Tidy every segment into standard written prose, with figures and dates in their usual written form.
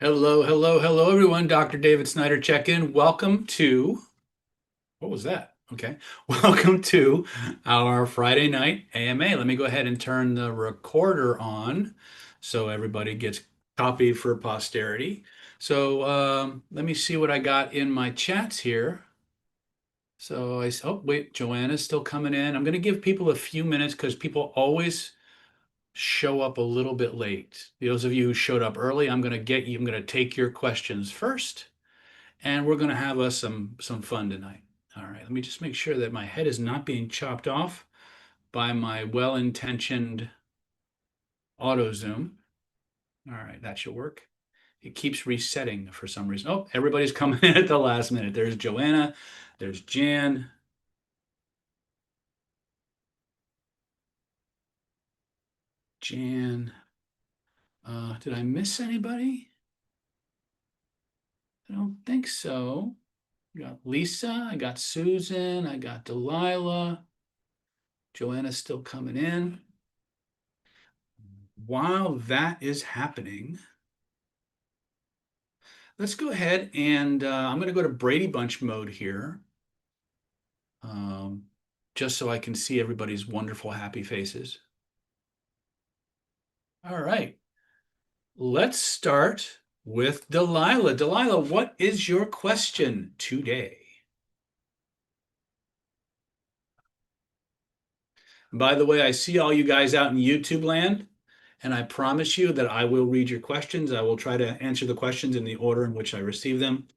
Hello, hello, hello, everyone. Dr. David Snyder check-in. Welcome to, what was that? Okay. Welcome to our Friday night AMA. Let me go ahead and turn the recorder on so everybody gets copied for posterity. So let me see what I got in my chats here. Oh, wait, Joanna's still coming in. I'm going to give people a few minutes because people always show up a little bit late. Those of you who showed up early, I'm going to take your questions first, and we're going to have us some fun tonight. All right, let me just make sure that my head is not being chopped off by my well-intentioned auto zoom. All right, that should work. It keeps resetting for some reason. Oh, everybody's coming in at the last minute. There's Joanna, there's Jan. Jan, did I miss anybody? I don't think so. I got Lisa, I got Susan, I got Delilah. Joanna's still coming in. While that is happening, let's go ahead and I'm going to go to Brady Bunch mode here, um, just so I can see everybody's wonderful, happy faces. All right, let's start with Delilah. Delilah, what is your question today? By the way, I see all you guys out in YouTube land, and I promise you that I will read your questions. I will try to answer the questions in the order in which I receive them.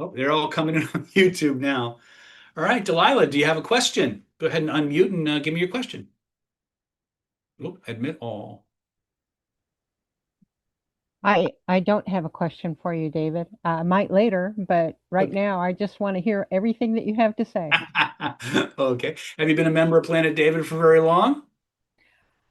Oh, they're all coming in on YouTube now. All right, Delilah, do you have a question? Go ahead and unmute and give me your question. Oh, admit all. I don't have a question for you, David. I might later, but right Okay. now I just want to hear everything that you have to say. Okay. Have you been a member of Planet David for very long?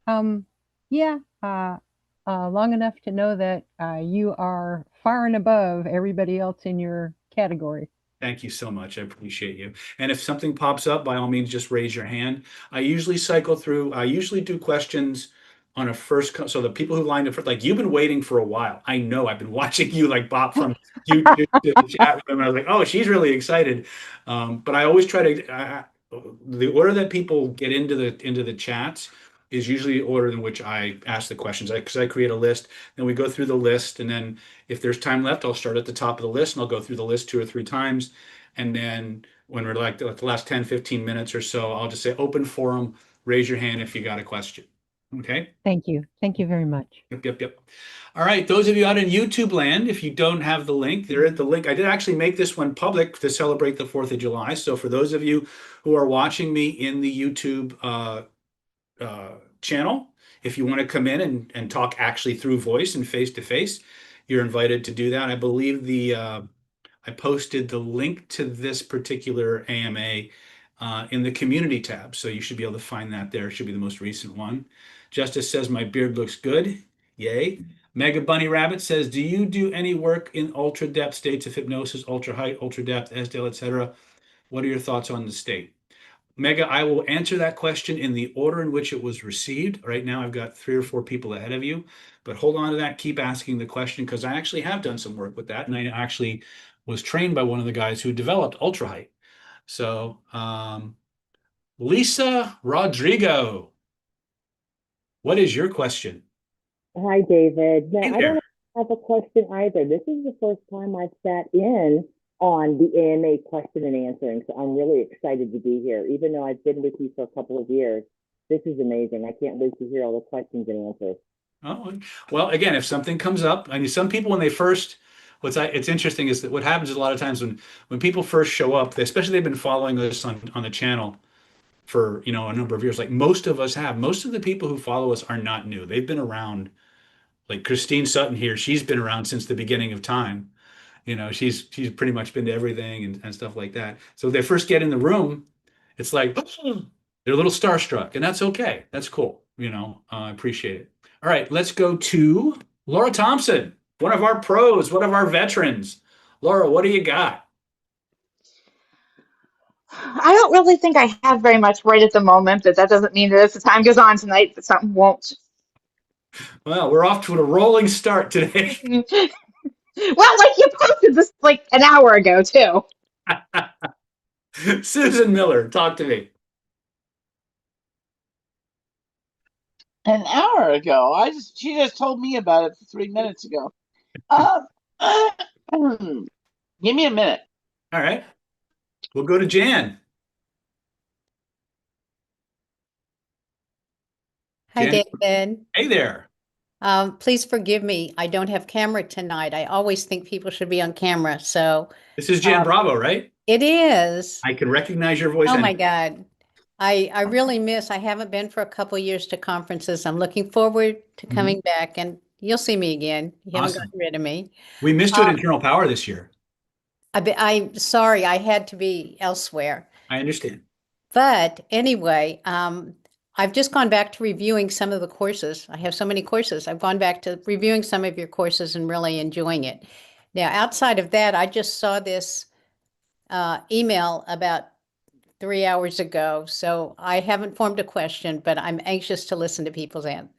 Um, yeah, long enough to know that you are far and above everybody else in your category. Thank you so much. I appreciate you. And if something pops up, by all means, just raise your hand. I usually cycle through, I usually do questions on a so the people who lined up for, like, you've been waiting for a while. I know I've been watching you like bop from YouTube to the chat room. And I was like, oh, she's really excited. But I always try to, the order that people get into the chats is usually the order in which I ask the questions. Because I create a list, then we go through the list, and then if there's time left, I'll start at the top of the list and I'll go through the list two or three times. And then when we're like the last 10, 15 minutes or so, I'll just say open forum, raise your hand if you got a question. Okay? Thank you. Thank you very much. Yep, yep, yep. All right, those of you out in YouTube land, if you don't have the link, there is the link. I did actually make this one public to celebrate the 4th of July. So for those of you who are watching me in the YouTube channel, if you want to come in and talk actually through voice and face to face, you're invited to do that. I believe I posted the link to this particular AMA in the community tab, so you should be able to find that there. It should be the most recent one. Justice says my beard looks good. Yay. Mega Bunny Rabbit says, do you do any work in ultra depth states of hypnosis, ultra height, ultra depth, SDL, etc.? What are your thoughts on the state? Mega, I will answer that question in the order in which it was received. Right now, I've got three or four people ahead of you, but hold on to that. Keep asking the question because I actually have done some work with that, and I actually was trained by one of the guys who developed Ultra Height. So, Lisa Rodrigo, what is your question? Hi, David. No, Hey I there. don't have a question either. This is the first time I've sat in on the AMA question and answering, so I'm really excited to be here. Even though I've been with you for a couple of years, this is amazing. I can't wait to hear all the questions and answers. Oh, well, again, if something comes up, I mean, some people when they first, it's interesting is that what happens is a lot of times when people first show up, especially they've been following us on the channel for a number of years, like most of us have. Most of the people who follow us are not new. They've been around. Like Christine Sutton here, she's been around since the beginning of time. She's pretty much been to everything and stuff like that. So they first get in the room, it's like they're a little starstruck, and that's okay. That's cool. I appreciate it. All right, let's go to Laura Thompson, one of our pros, one of our veterans. Laura, what do you got? I don't really think I have very much right at the moment, but that doesn't mean that as the time goes on tonight that something won't. Well, we're off to a rolling start today. Well, like you posted this like an hour ago too. Susan Miller, talk to me. An hour ago. She just told me about it 3 minutes ago. Uh, give me a minute. All right. We'll go to Jan. Hi, Jan, David. hey there. Please forgive me. I don't have camera tonight. I always think people should be on camera. So This is Jan Bravo, right? it is. I can recognize your voice. Oh my God. I really miss, I haven't been for a couple years to conferences. I'm looking forward to coming back and you'll see me again. You haven't Awesome. gotten rid of me. We missed you at Internal Power this year. I'm sorry, I had to be elsewhere. I understand. But anyway, I've just gone back to reviewing some of the courses. I have so many courses. I've gone back to reviewing some of your courses and really enjoying it. Now, outside of that, I just saw this email about 3 hours ago. So I haven't formed a question, but I'm anxious to listen to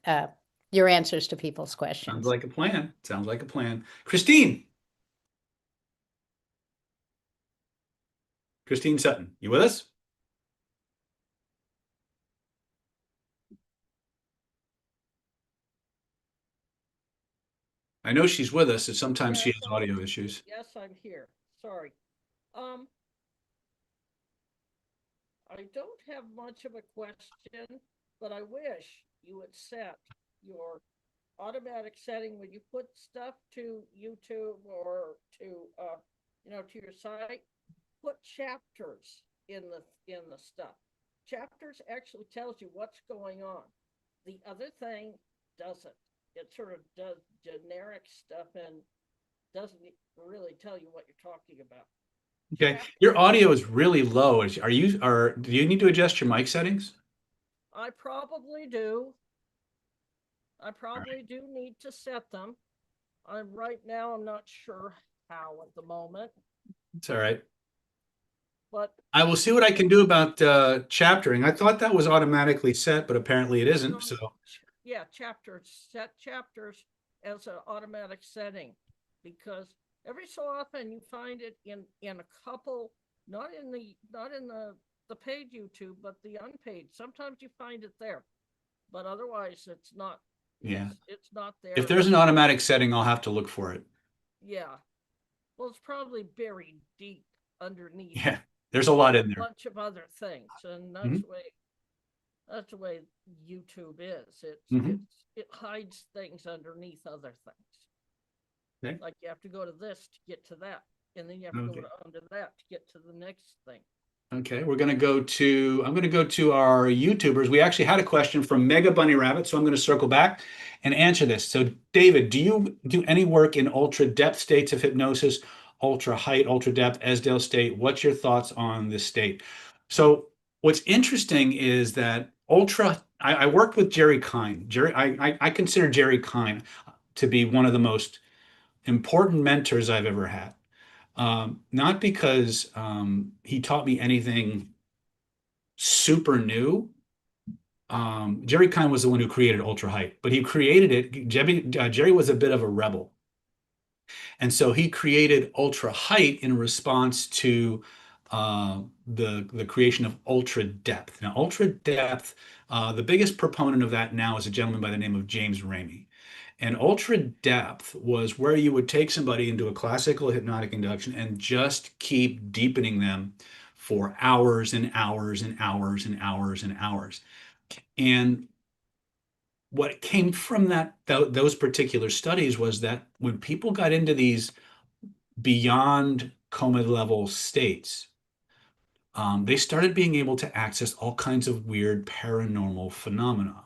your answers to people's Sounds questions. like a plan. Sounds like a plan. Christine. Christine Sutton, you with us? I know she's with us, and sometimes she has audio issues. Yes, I'm here. Sorry. I don't have much of a question, but I wish you would set your automatic setting when you put stuff to YouTube or to to your site. Put chapters in the stuff. Chapters actually tells you what's going on. The other thing doesn't. It sort of does generic stuff and doesn't really tell you what you're talking about. Okay. Your audio is really low. Do you need to adjust your mic settings? I probably do. I probably do need to set them. Right now, I'm not sure how at the moment, It's all right. but I will see what I can do about chaptering. I thought that was automatically set, but apparently it isn't. So yeah, set chapters as an automatic setting, because every so often you find it in a couple, not in the paid YouTube, but the unpaid. Sometimes you find it there, but otherwise it's not. yeah, it's not there. if there's an automatic setting, I'll have to look for it. Yeah, well, it's probably buried deep underneath. Yeah, there's a lot in there. A bunch of other things, and that's the way YouTube is. It hides things underneath other things. Okay. Like you have to go to this to get to that, and then you have to go under that to get to the next thing. Okay, I'm going to go to our YouTubers. We actually had a question from Mega Bunny Rabbit, so I'm going to circle back and answer this. So, David, do you do any work in ultra depth states of hypnosis, ultra height, ultra depth, Esdale state? What's your thoughts on this state? So, what's interesting is that I worked with Jerry Kine. I consider Jerry Kine to be one of the most important mentors I've ever had. Not because he taught me anything super new. Jerry Kine was the one who created Ultra Height, but he created it. Jerry was a bit of a rebel. And so he created Ultra Height in response to the creation of Ultra Depth. Now, Ultra Depth, the biggest proponent of that now is a gentleman by the name of James Ramey. And ultra depth was where you would take somebody into a classical hypnotic induction and just keep deepening them for hours and hours and hours and hours and hours. And what came from those particular studies was that when people got into these beyond coma level states, they started being able to access all kinds of weird paranormal phenomena.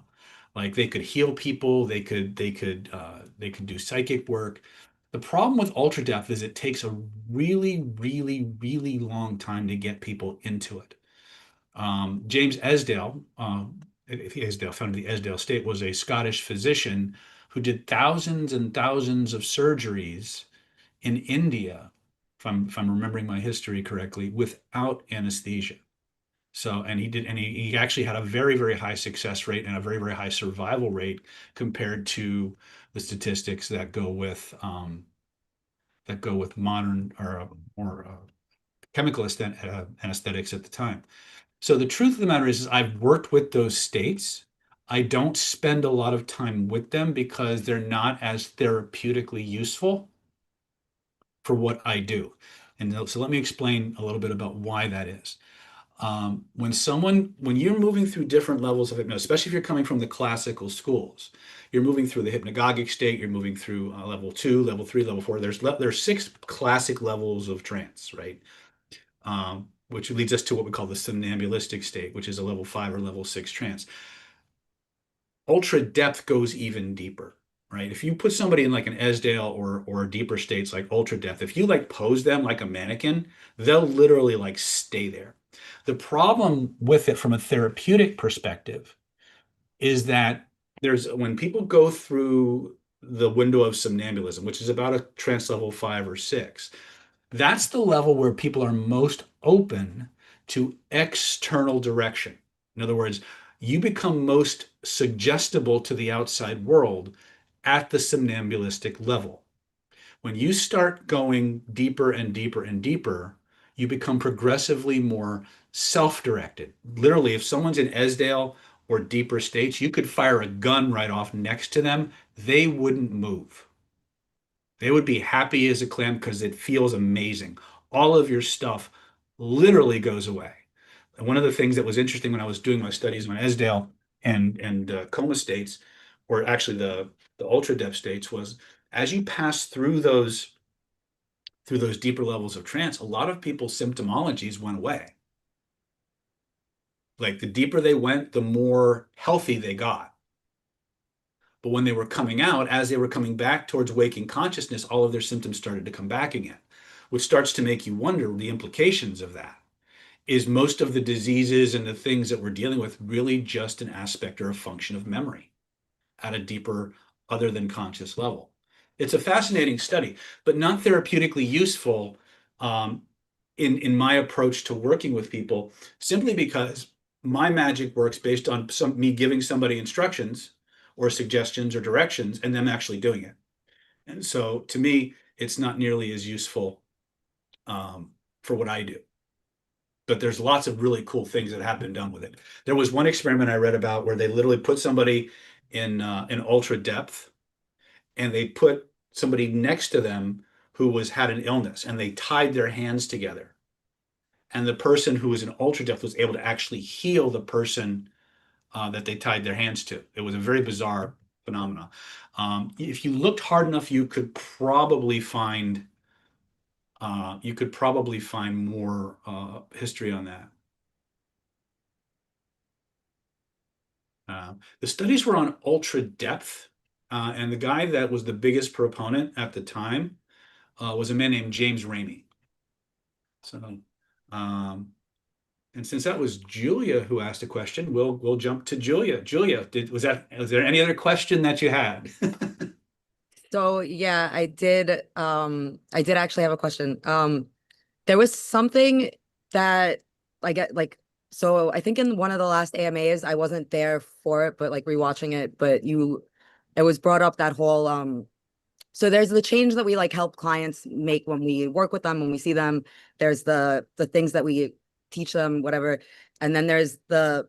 Like they could heal people, they could do psychic work. The problem with ultra depth is it takes a really, really, really long time to get people into it. James Esdale, Esdale founded the Esdale State, was a Scottish physician who did thousands and thousands of surgeries in India, if I'm remembering my history correctly, without anesthesia. So, and he actually had a very, very high success rate and a very, very high survival rate compared to the statistics that go with modern or chemical anesthetics at the time. So the truth of the matter is I've worked with those states. I don't spend a lot of time with them because they're not as therapeutically useful for what I do. And so let me explain a little bit about why that is. When you're moving through different levels of hypnosis, especially if you're coming from the classical schools, you're moving through the hypnagogic state, you're moving through level 2, level 3, level 4. There's 6 classic levels of trance, right? Which leads us to what we call the somnambulistic state, which is a level 5 or level 6 trance. Ultra depth goes even deeper, right? If you put somebody in like an Esdale or deeper states like ultra depth, if you like pose them like a mannequin, they'll literally like stay there. The problem with it from a therapeutic perspective is that when people go through the window of somnambulism, which is about a trance level 5 or 6, that's the level where people are most open to external direction. In other words, you become most suggestible to the outside world at the somnambulistic level. When you start going deeper and deeper and deeper, you become progressively more self-directed. Literally, if someone's in Esdale or deeper states, you could fire a gun right off next to them. They wouldn't move. They would be happy as a clam because it feels amazing. All of your stuff literally goes away. And one of the things that was interesting when I was doing my studies on Esdale and coma states, or actually the ultra depth states, was as you pass through those deeper levels of trance, a lot of people's symptomologies went away. Like the deeper they went, the more healthy they got. But when they were coming out, as they were coming back towards waking consciousness, all of their symptoms started to come back again, which starts to make you wonder the implications of that. Is most of the diseases and the things that we're dealing with really just an aspect or a function of memory at a deeper, other than conscious level? It's a fascinating study, but not therapeutically useful in my approach to working with people, simply because my magic works based on me giving somebody instructions or suggestions or directions and them actually doing it. And so to me, it's not nearly as useful for what I do. But there's lots of really cool things that have been done with it. There was one experiment I read about where they literally put somebody in ultra depth, and they put somebody next to them who had an illness, and they tied their hands together. And the person who was in ultra depth was able to actually heal the person that they tied their hands to. It was a very bizarre phenomenon. If you looked hard enough, you could probably find more history on that. The studies were on ultra depth, and the guy that was the biggest proponent at the time was a man named James Ramey. So, and since that was Julia who asked a question, we'll jump to Julia. Julia, was there any other question that you had? So yeah, I did actually have a question. There was something that I get like, so I think in one of the last AMAs, I wasn't there for it, but like rewatching it, but it was brought up that whole so there's the change that we like help clients make when we work with them, when we see them. There's the things that we teach them, whatever. And then there's the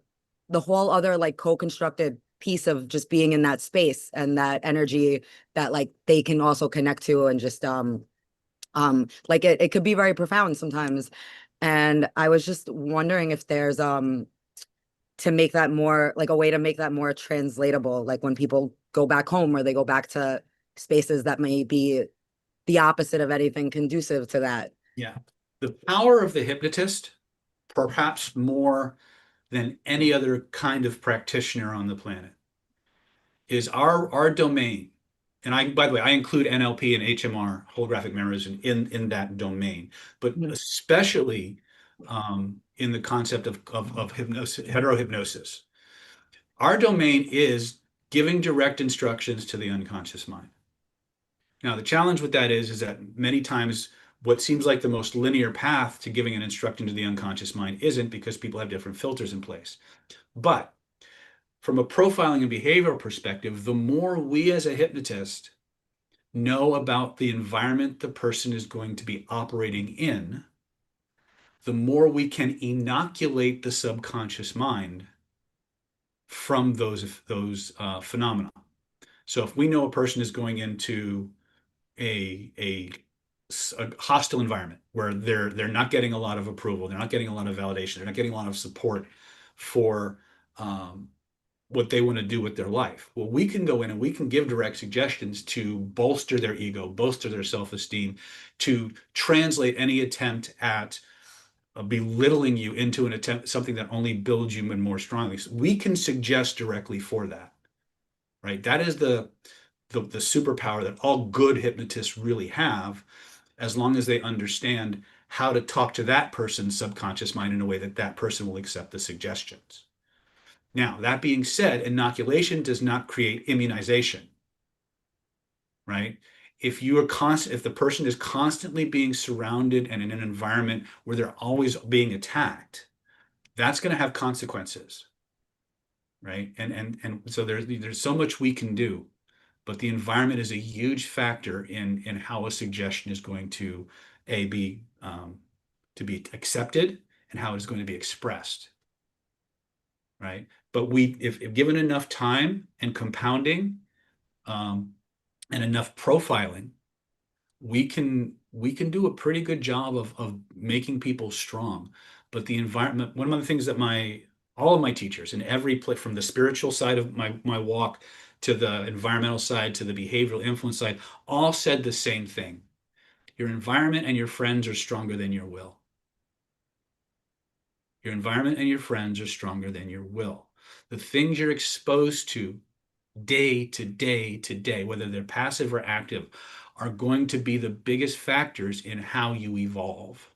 whole other like co-constructed piece of just being in that space and that energy that like they can also connect to, and just like it could be very profound sometimes. And I was just wondering if there's to make that more like a way to make that more translatable, like when people go back home or they go back to spaces that may be the opposite of anything conducive to that. Yeah. The power of the hypnotist, perhaps more than any other kind of practitioner on the planet, is our domain. And by the way, I include NLP and HMR, holographic memorization, in that domain, but especially in the concept of hypnosis, heterohypnosis. Our domain is giving direct instructions to the unconscious mind. Now, the challenge with that is that many times what seems like the most linear path to giving an instruction to the unconscious mind isn't, because people have different filters in place. But from a profiling and behavioral perspective, the more we as a hypnotist know about the environment the person is going to be operating in, the more we can inoculate the subconscious mind from those phenomena. So if we know a person is going into a hostile environment where they're not getting a lot of approval, they're not getting a lot of validation, they're not getting a lot of support for what they want to do with their life. Well, we can go in and we can give direct suggestions to bolster their ego, bolster their self-esteem, to translate any attempt at belittling you into an attempt, something that only builds you more strongly. So we can suggest directly for that, right? That is the superpower that all good hypnotists really have, as long as they understand how to talk to that person's subconscious mind in a way that that person will accept the suggestions. Now, that being said, inoculation does not create immunization, right? If the person is constantly being surrounded and in an environment where they're always being attacked, that's going to have consequences, right? And so there's so much we can do, but the environment is a huge factor in how a suggestion is going to be accepted and how it's going to be expressed, right? But if given enough time and compounding, and enough profiling, we can do a pretty good job of making people strong. But the environment, one of the things that all of my teachers in every place, from the spiritual side of my walk to the environmental side to the behavioral influence side, all said the same thing. Your environment and your friends are stronger than your will. Your environment and your friends are stronger than your will. The things you're exposed to day to day to day, whether they're passive or active, are going to be the biggest factors in how you evolve.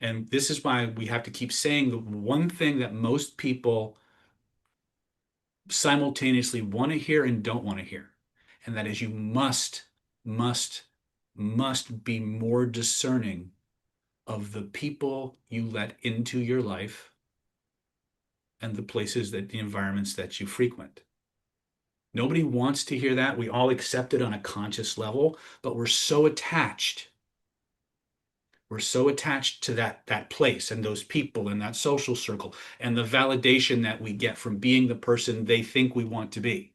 And this is why we have to keep saying the one thing that most people simultaneously want to hear and don't want to hear. And that is, you must be more discerning of the people you let into your life and the environments that you frequent. Nobody wants to hear that. We all accept it on a conscious level, but we're so attached. We're so attached to that place and those people and that social circle and the validation that we get from being the person they think we want to be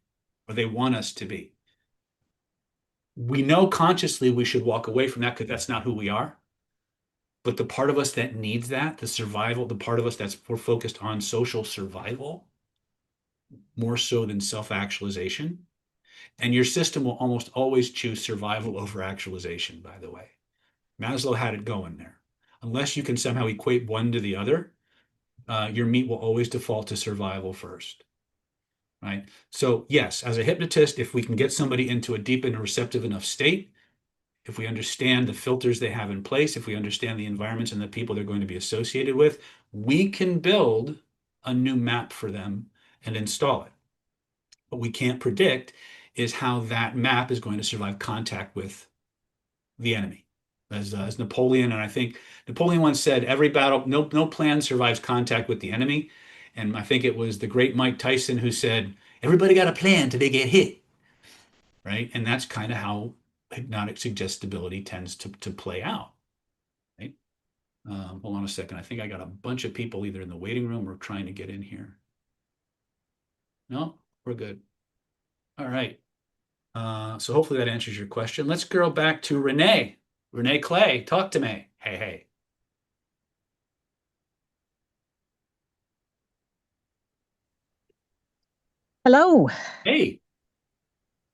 or they want us to be. We know consciously we should walk away from that because that's not who we are. But the part of us that needs that, the survival, the part of us we're focused on social survival, more so than self-actualization. And your system will almost always choose survival over actualization, by the way. Maslow had it going there. Unless you can somehow equate one to the other, your meat will always default to survival first, right? So yes, as a hypnotist, if we can get somebody into a deep and receptive enough state, if we understand the filters they have in place, if we understand the environments and the people they're going to be associated with, we can build a new map for them and install it. What we can't predict is how that map is going to survive contact with the enemy. As Napoleon, and I think Napoleon once said, every battle, no plan survives contact with the enemy. And I think it was the great Mike Tyson who said, everybody got a plan till they get hit, right? And that's kind of how hypnotic suggestibility tends to play out, right? Hold on a second. I think I got a bunch of people either in the waiting room or trying to get in here. No, we're good. All right. So hopefully that answers your question. Let's go back to Renee. Renee Clay, talk to me. Hey. Hello. Hey.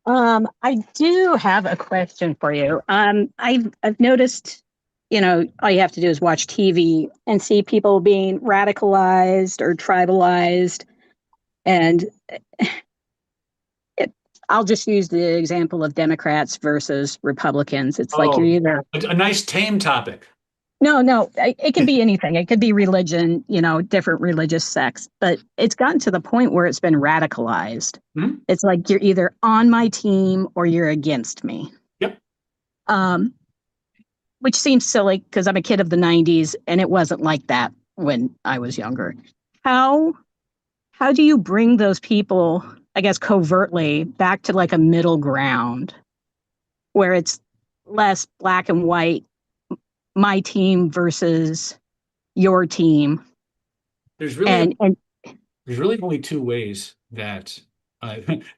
I do have a question for you. I've noticed, all you have to do is watch TV and see people being radicalized or tribalized, and I'll just use the example of Democrats versus Republicans. It's like you're either a nice tame topic. No, it could be anything. It could be religion, different religious sects, but it's gotten to the point where it's been radicalized. Hmm? It's like you're either on my team or you're against me. Yep. which seems silly because I'm a kid of the 90s and it wasn't like that when I was younger. How how do you bring those people, I guess, covertly back to like a middle ground where it's less black and white, my team versus your team? There's really And there's really only two ways that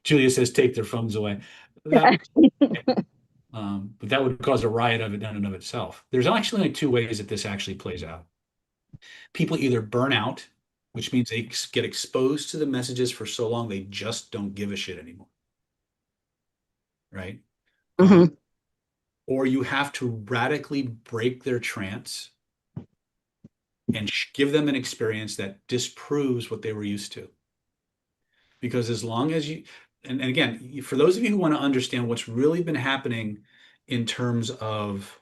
Julia says take their phones away. That but that would cause a riot of it in and of itself. There's actually only two ways that this actually plays out. People either burn out, which means they get exposed to the messages for so long they just don't give a shit anymore, right? Mhm. Or you have to radically break their trance and give them an experience that disproves what they were used to. Because as long as you, and again, for those of you who want to understand what's really been happening in terms of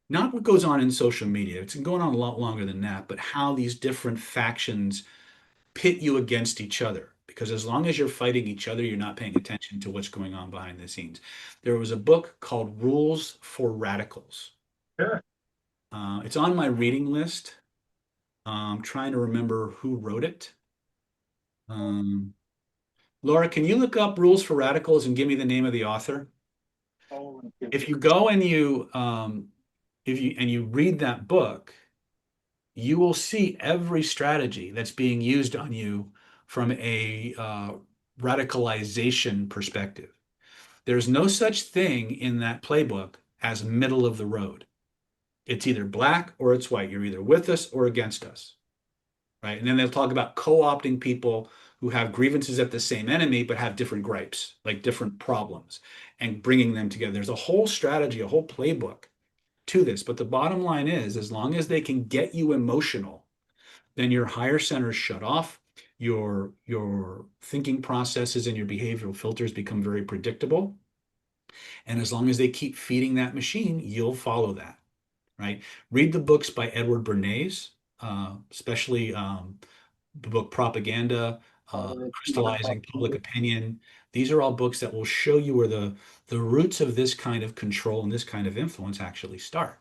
not what goes on in social media, it's been going on a lot longer than that, but how these different factions pit you against each other. Because as long as you're fighting each other, you're not paying attention to what's going on behind the scenes. There was a book called Rules for Radicals. Sure. It's on my reading list. I'm trying to remember who wrote it. Laura, can you look up Rules for Radicals and give me the name of the author? If you go and you read that book, you will see every strategy that's being used on you from a radicalization perspective. There's no such thing in that playbook as middle of the road. It's either black or it's white. You're either with us or against us, right? And then they'll talk about co-opting people who have grievances at the same enemy but have different gripes, like different problems, and bringing them together. There's a whole strategy, a whole playbook to this. But the bottom line is, as long as they can get you emotional, then your higher centers shut off, your thinking processes and your behavioral filters become very predictable. And as long as they keep feeding that machine, you'll follow that, right? Read the books by Edward Bernays, especially the book Propaganda, Crystallizing Public Opinion. These are all books that will show you where the roots of this kind of control and this kind of influence actually start,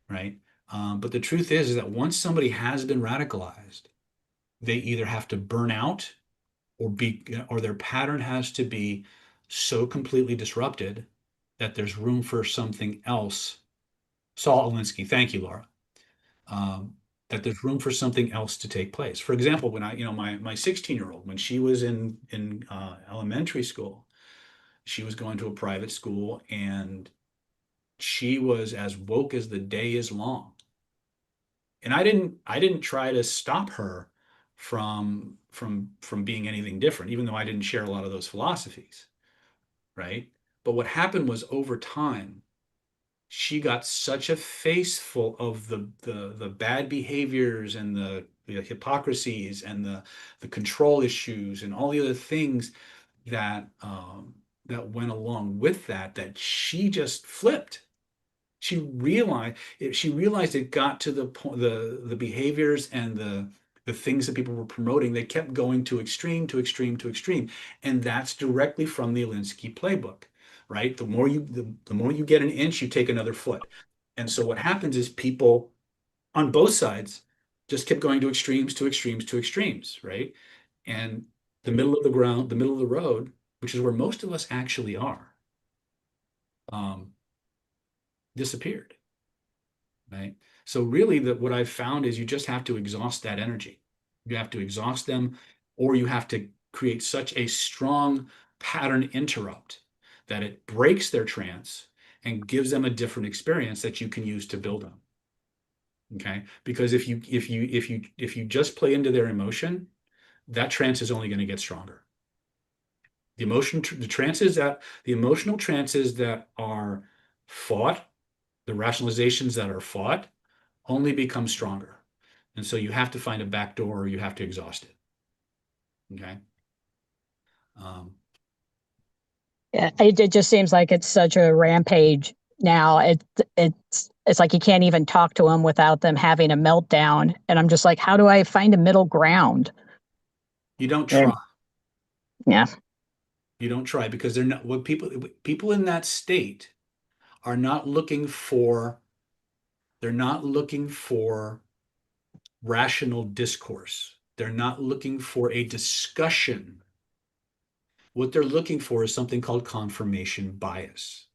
right? But the truth is that once somebody has been radicalized, they either have to burn out or their pattern has to be so completely disrupted that there's room for something else. Saul Alinsky, thank you, Laura. That there's room for something else to take place. For example, when my 16-year-old, when she was in elementary school, she was going to a private school and she was as woke as the day is long. And I didn't try to stop her from being anything different, even though I didn't share a lot of those philosophies, right? But what happened was over time, she got such a face full of the bad behaviors and the hypocrisies and the control issues and all the other things that that went along with that she just flipped. She realized it got to the point, the behaviors and the things that people were promoting. They kept going to extreme to extreme to extreme, and that's directly from the Alinsky playbook, right? The more you get an inch, you take another foot. And so what happens is people on both sides just kept going to extremes to extremes to extremes, right? And the middle of the ground, the middle of the road, which is where most of us actually are, disappeared, right? So really what I've found is you just have to exhaust that energy. You have to exhaust them, or you have to create such a strong pattern interrupt that it breaks their trance and gives them a different experience that you can use to build on. Okay? Because if you just play into their emotion, that trance is only going to get stronger. The emotional trances that are fought, the rationalizations that are fought, only become stronger. And so you have to find a back door or you have to exhaust it. Okay. Yeah, it just seems like it's such a rampage now. It's like you can't even talk to them without them having a meltdown. And I'm just like, how do I find a middle ground? You don't try. Yeah. You don't try because they're not what people in that state are not looking for, they're not looking for rational discourse. They're not looking for a discussion. What they're looking for is something called confirmation bias.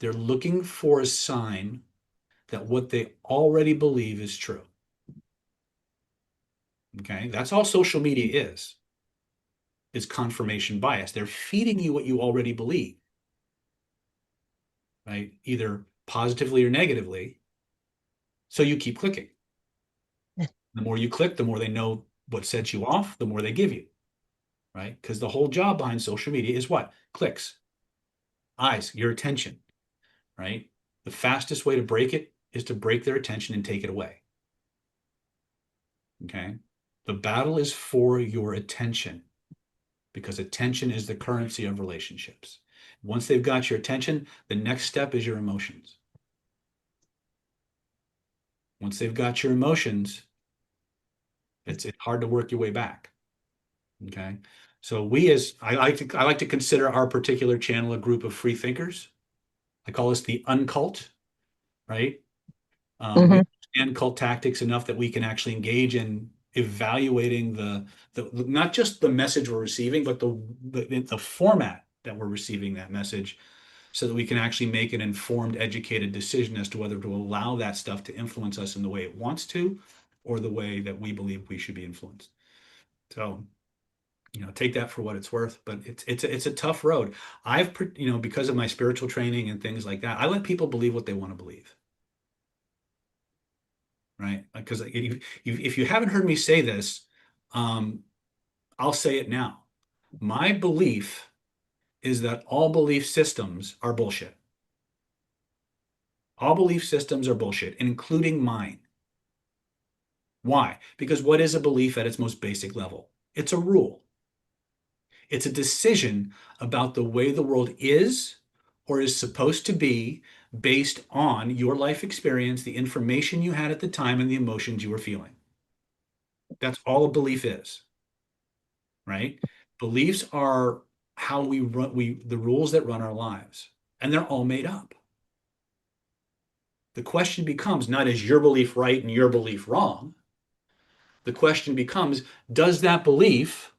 They're looking for a sign that what they already believe is true. Okay, that's all social media is confirmation bias. They're feeding you what you already believe, right? Either positively or negatively. So you keep clicking. The more you click, the more they know what sets you off, the more they give you, right? Because the whole job behind social media is what? Clicks, eyes, your attention, right? The fastest way to break it is to break their attention and take it away. Okay? The battle is for your attention because attention is the currency of relationships. Once they've got your attention, the next step is your emotions. Once they've got your emotions, it's hard to work your way back. Okay? So I like to consider our particular channel a group of free thinkers. I call us the uncult, right? We understand cult tactics enough that we can actually engage in evaluating the not just the message we're receiving, but the format that we're receiving that message, so that we can actually make an informed, educated decision as to whether to allow that stuff to influence us in the way it wants to, or the way that we believe we should be influenced. So, take that for what it's worth, but it's a tough road. Because of my spiritual training and things like that, I let people believe what they want to believe. Right? Because if you haven't heard me say this, I'll say it now. My belief is that all belief systems are bullshit. All belief systems are bullshit, including mine. Why? Because what is a belief at its most basic level? It's a rule. It's a decision about the way the world is or is supposed to be based on your life experience, the information you had at the time, and the emotions you were feeling. That's all a belief is, right? Beliefs are how we run, the rules that run our lives, and they're all made up. The question becomes not, is your belief right and your belief wrong? The question becomes, does that belief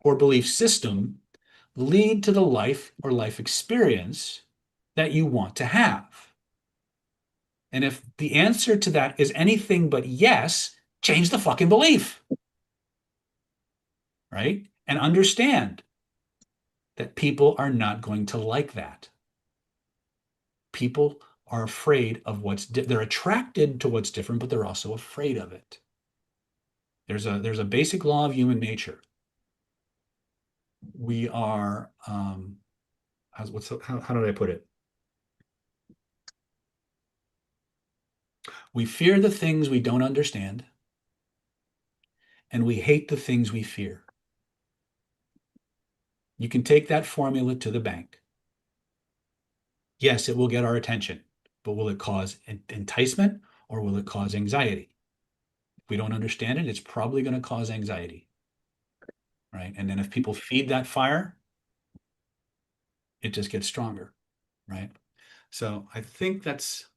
or belief system lead to the life or life experience that you want to have? And if the answer to that is anything but yes, change the fucking belief. Right? And understand that people are not going to like that. People are afraid of they're attracted to what's different, but they're also afraid of it. There's a basic law of human nature. We are, how did I put it? We fear the things we don't understand, and we hate the things we fear. You can take that formula to the bank. Yes, it will get our attention, but will it cause enticement or will it cause anxiety? If we don't understand it, it's probably going to cause anxiety, right? And then if people feed that fire, it just gets stronger, right? So I think that's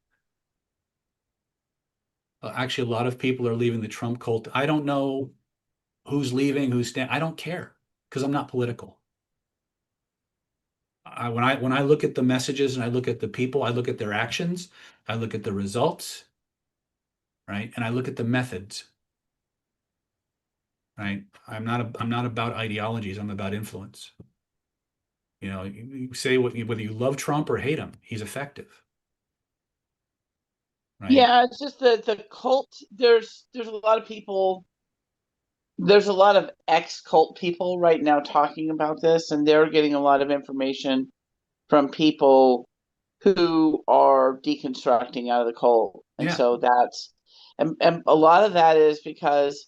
actually a lot of people are leaving the Trump cult. I don't know who's leaving, who's staying. I don't care because I'm not political. When I look at the messages and I look at the people, I look at their actions, I look at the results, right? And I look at the methods, right? I'm not about ideologies. I'm about influence. You say whether you love Trump or hate him, he's effective, right? Yeah, it's just the cult. There's a lot of people. There's a lot of ex-cult people right now talking about this, and they're getting a lot of information from people who are deconstructing out of the cult. And Yeah. so that's and a lot of that is because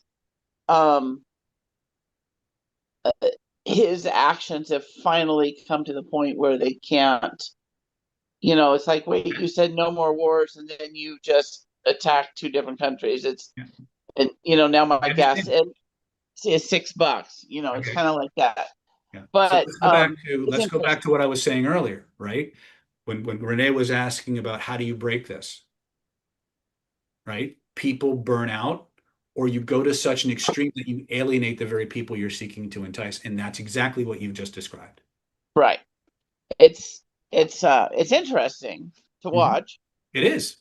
his actions have finally come to the point where they can't, it's like, wait, you said no more wars and then you just attacked two different countries. And now my gas is $6. It's Okay. kind of like that. Yeah. So But let's go back to what I was saying earlier, right? when Renee was asking about how do you break this, right? People burn out, or you go to such an extreme that you alienate the very people you're seeking to entice. And that's exactly what you've just described. Right. It's interesting to watch. It is.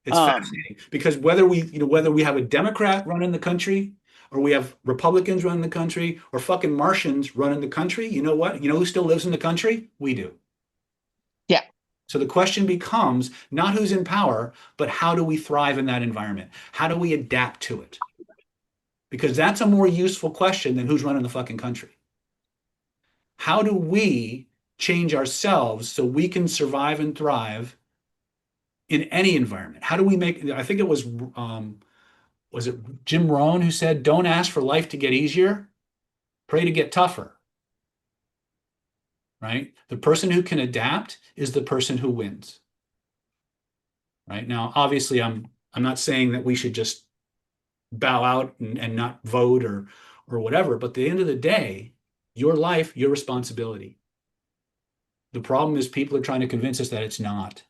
It's fascinating because whether we have a Democrat running the country or we have Republicans running the country or fucking Martians running the country, you know what? You know who still lives in the country? We do. Yeah. So the question becomes not who's in power, but how do we thrive in that environment? How do we adapt to it? Because that's a more useful question than who's running the fucking country. How do we change ourselves so we can survive and thrive in any environment? How do we make, I think it was it Jim Rohn who said, don't ask for life to get easier, pray to get tougher, right? The person who can adapt is the person who wins, right? Now, obviously, I'm not saying that we should just bow out and not vote or whatever, but at the end of the day, your life, your responsibility. The problem is people are trying to convince us that it's not.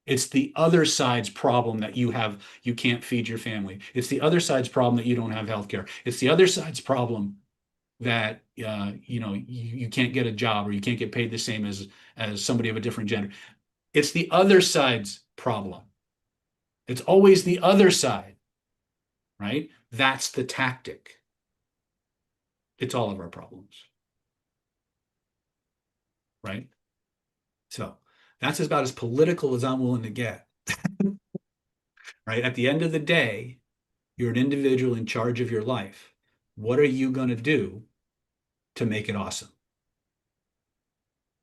It's the other side's problem that you can't feed your family. It's the other side's problem that you don't have health care. It's the other side's problem that you can't get a job or you can't get paid the same as somebody of a different gender. It's the other side's problem. It's always the other side, right? That's the tactic. It's all of our problems, right? So that's about as political as I'm willing to get, right? At the end of the day, you're an individual in charge of your life. What are you going to do to make it awesome?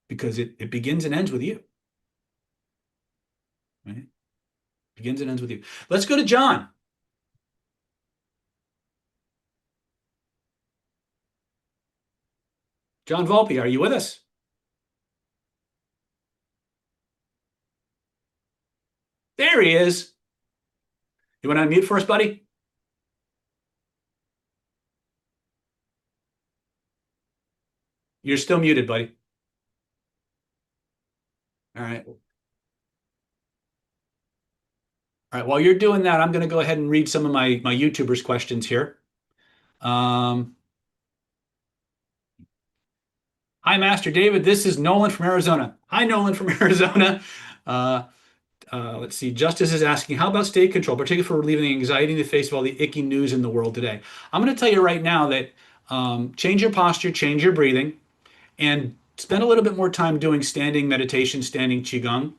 Because it begins and ends with you, right? Begins and ends with you. Let's go to John. John Volpe, are you with us? There he is. You want to unmute for us, buddy? You're still muted, buddy. All right. All right. While you're doing that, I'm going to go ahead and read some of my YouTubers' questions here. Hi, Master David. This is Nolan from Arizona. Hi, Nolan from Arizona. Let's see. Justice is asking, how about state control, particularly for relieving the anxiety in the face of all the icky news in the world today? I'm going to tell you right now that change your posture, change your breathing, and spend a little bit more time doing standing meditation, standing qigong.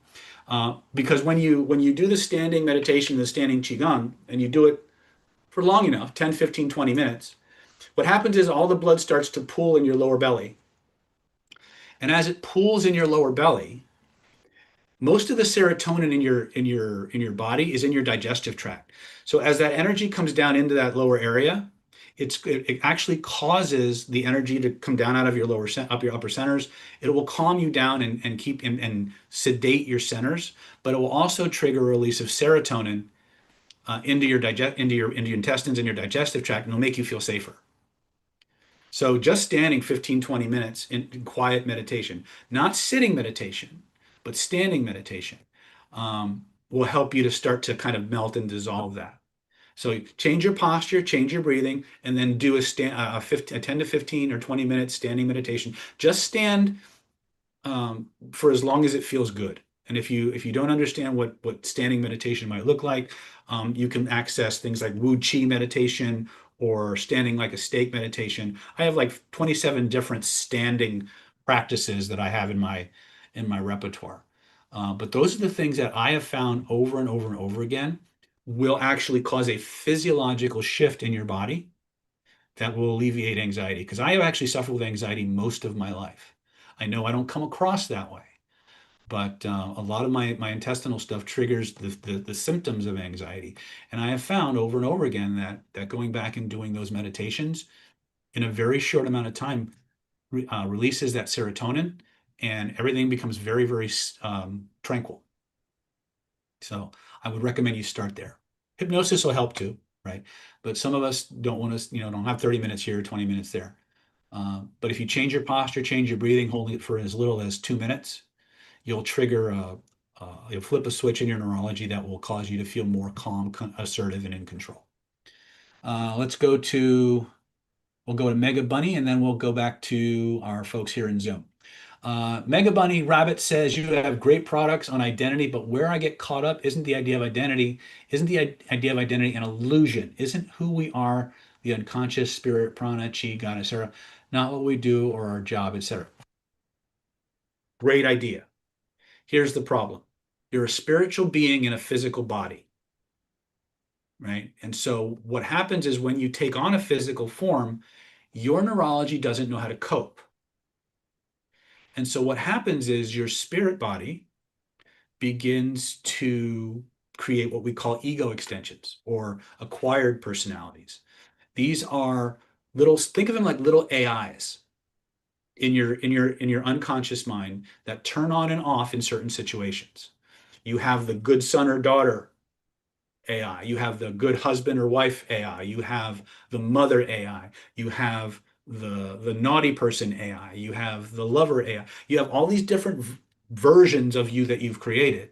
Because when you do the standing meditation, the standing qigong, and you do it for long enough, 10, 15, 20 minutes, what happens is all the blood starts to pool in your lower belly. And as it pools in your lower belly, most of the serotonin in your body is in your digestive tract. So as that energy comes down into that lower area, it actually causes the energy to come down out of your your upper centers. It will calm you down and keep and sedate your centers, but it will also trigger a release of serotonin into your intestines and your digestive tract, and it'll make you feel safer. So just standing 15, 20 minutes in quiet meditation, not sitting meditation, but standing meditation, will help you to start to kind of melt and dissolve that. So change your posture, change your breathing, and then do a 10 to 15 or 20 minute standing meditation. Just stand for as long as it feels good. And if you don't understand what standing meditation might look like, you can access things like Wu Chi meditation or standing like a steak meditation. I have like 27 different standing practices that I have in my repertoire. But those are the things that I have found over and over and over again will actually cause a physiological shift in your body that will alleviate anxiety. Because I have actually suffered with anxiety most of my life. I know I don't come across that way, but a lot of my intestinal stuff triggers the symptoms of anxiety. And I have found over and over again that going back and doing those meditations in a very short amount of time releases that serotonin, and everything becomes very, very tranquil. So I would recommend you start there. Hypnosis will help too, right? But some of us don't want to, don't have 30 minutes here, 20 minutes there. But if you change your posture, change your breathing, holding it for as little as 2 minutes, you'll trigger you'll flip a switch in your neurology that will cause you to feel more calm, assertive, and in control. We'll go to Mega Bunny, and then we'll go back to our folks here in Zoom. Mega Bunny Rabbit says, you have great products on identity, but where I get caught up isn't the idea of identity an illusion? Isn't who we are the unconscious spirit, prana, chi, God, etc., not what we do or our job, etc.? Great idea. Here's the problem. You're a spiritual being in a physical body, right? And so what happens is when you take on a physical form, your neurology doesn't know how to cope. And so what happens is your spirit body begins to create what we call ego extensions or acquired personalities. These are think of them like little AIs in your unconscious mind that turn on and off in certain situations. You have the good son or daughter AI, you have the good husband or wife AI, you have the mother AI, you have the naughty person AI, you have the lover AI. You have all these different versions of you that you've created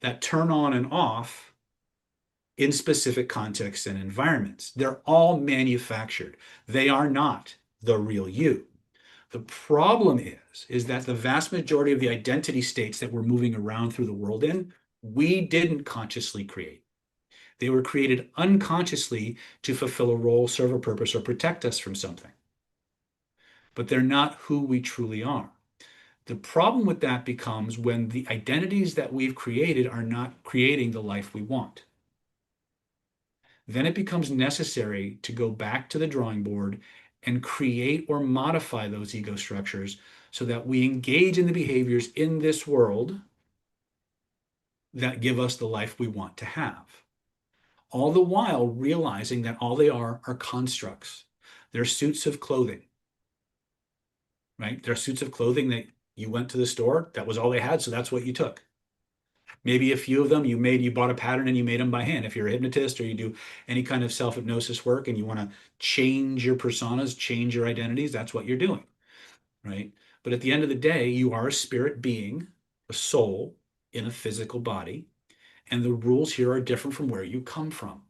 that turn on and off in specific contexts and environments. They're all manufactured. They are not the real you. The problem is that the vast majority of the identity states that we're moving around through the world in, we didn't consciously create. They were created unconsciously to fulfill a role, serve a purpose, or protect us from something. But they're not who we truly are. The problem with that becomes when the identities that we've created are not creating the life we want. Then it becomes necessary to go back to the drawing board and create or modify those ego structures so that we engage in the behaviors in this world that give us the life we want to have. All the while realizing that all they are constructs. They're suits of clothing, right? They're suits of clothing that you went to the store, that was all they had, so that's what you took. Maybe a few of them you bought a pattern and you made them by hand. If you're a hypnotist or you do any kind of self-hypnosis work and you want to change your personas, change your identities, that's what you're doing, right? But at the end of the day, you are a spirit being, a soul in a physical body, and the rules here are different from where you come from.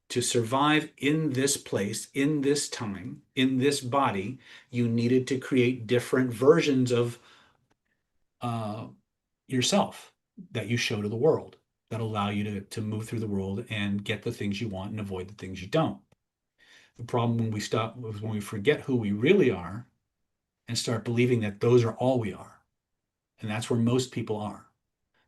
To survive in this place, in this time, in this body, you needed to create different versions of yourself that you show to the world that allow you to move through the world and get the things you want and avoid the things you don't. The problem when we forget who we really are and start believing that those are all we are. And that's where most people are.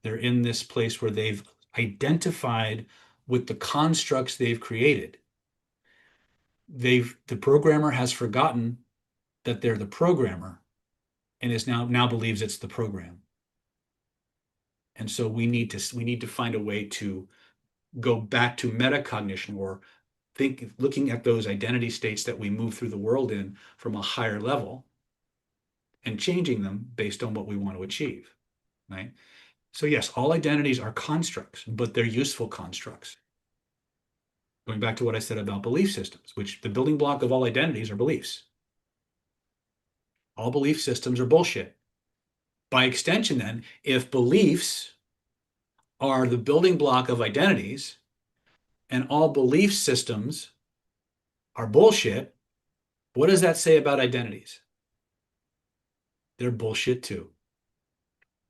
They're in this place where they've identified with the constructs they've created. The programmer has forgotten that they're the programmer and is now believes it's the program. And so we need to find a way to go back to metacognition, or looking at those identity states that we move through the world in from a higher level and changing them based on what we want to achieve, right? So yes, all identities are constructs, but they're useful constructs. Going back to what I said about belief systems, which the building block of all identities are beliefs. All belief systems are bullshit. By extension, then, if beliefs are the building block of identities and all belief systems are bullshit, what does that say about identities? They're bullshit too.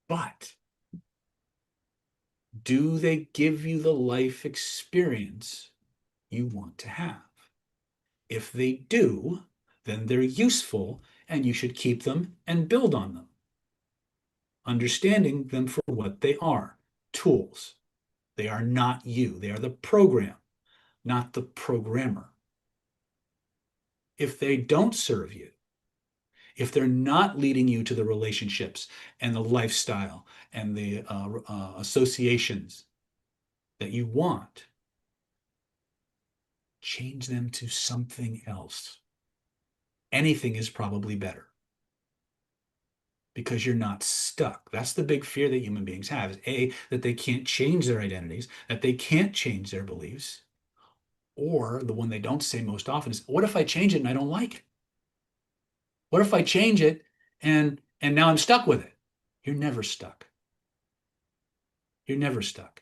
But do they give you the life experience you want to have? If they do, then they're useful and you should keep them and build on them, understanding them for what they are, tools. They are not you. They are the program, not the programmer. If they don't serve you, if they're not leading you to the relationships and the lifestyle and the associations that you want, change them to something else. Anything is probably better because you're not stuck. That's the big fear that human beings have, is A, that they can't change their identities, that they can't change their beliefs, or the one they don't say most often is, what if I change it and I don't like it? What if I change it and now I'm stuck with it? you're never stuck. You're never stuck.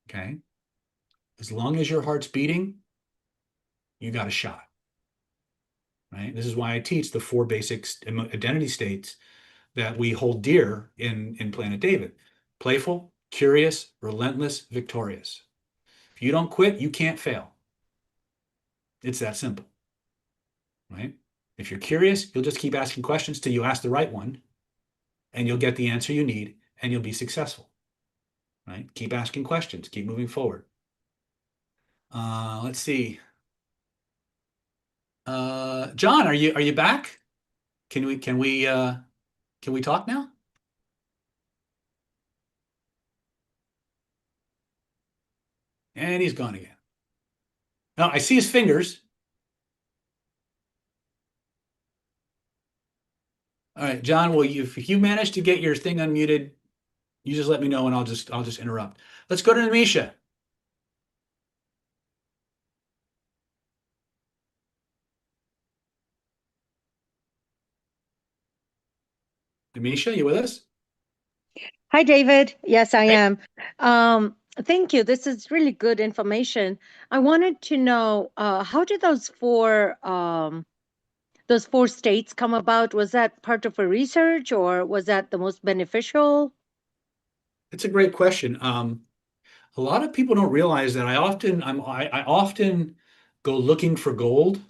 Okay? As long as your heart's beating, you got a shot. Right? This is why I teach the 4 basic identity states that we hold dear in Planet David. Playful, curious, relentless, victorious. If you don't quit, you can't fail. It's that simple. Right? If you're curious, you'll just keep asking questions till you ask the right one, and you'll get the answer you need, and you'll be successful. Right? Keep asking questions, keep moving forward. Let's see. John, are you back? Can we talk now? And he's gone again. No, I see his fingers. All right, John, well, if you manage to get your thing unmuted, you just let me know and I'll just interrupt. Let's go to Namisha. Namisha, you with us? Hi, David. Yes, I Hey. am. Thank you. This is really good information. I wanted to know how did those four states come about? Was that part of a research, or was that the most beneficial? It's a great question. A lot of people don't realize that I often go looking for gold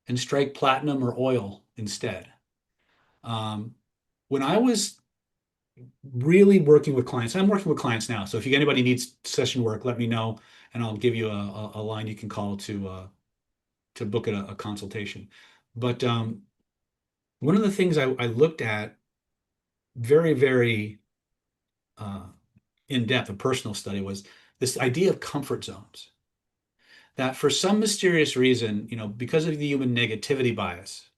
and strike platinum or oil instead. When I was really working with clients, I'm working with clients now. So if anybody needs session work, let me know, and I'll give you a line you can call to book a consultation. But one of the things I looked at very, very in depth, a personal study, was this idea of comfort zones. That for some mysterious reason, because of the human negativity bias,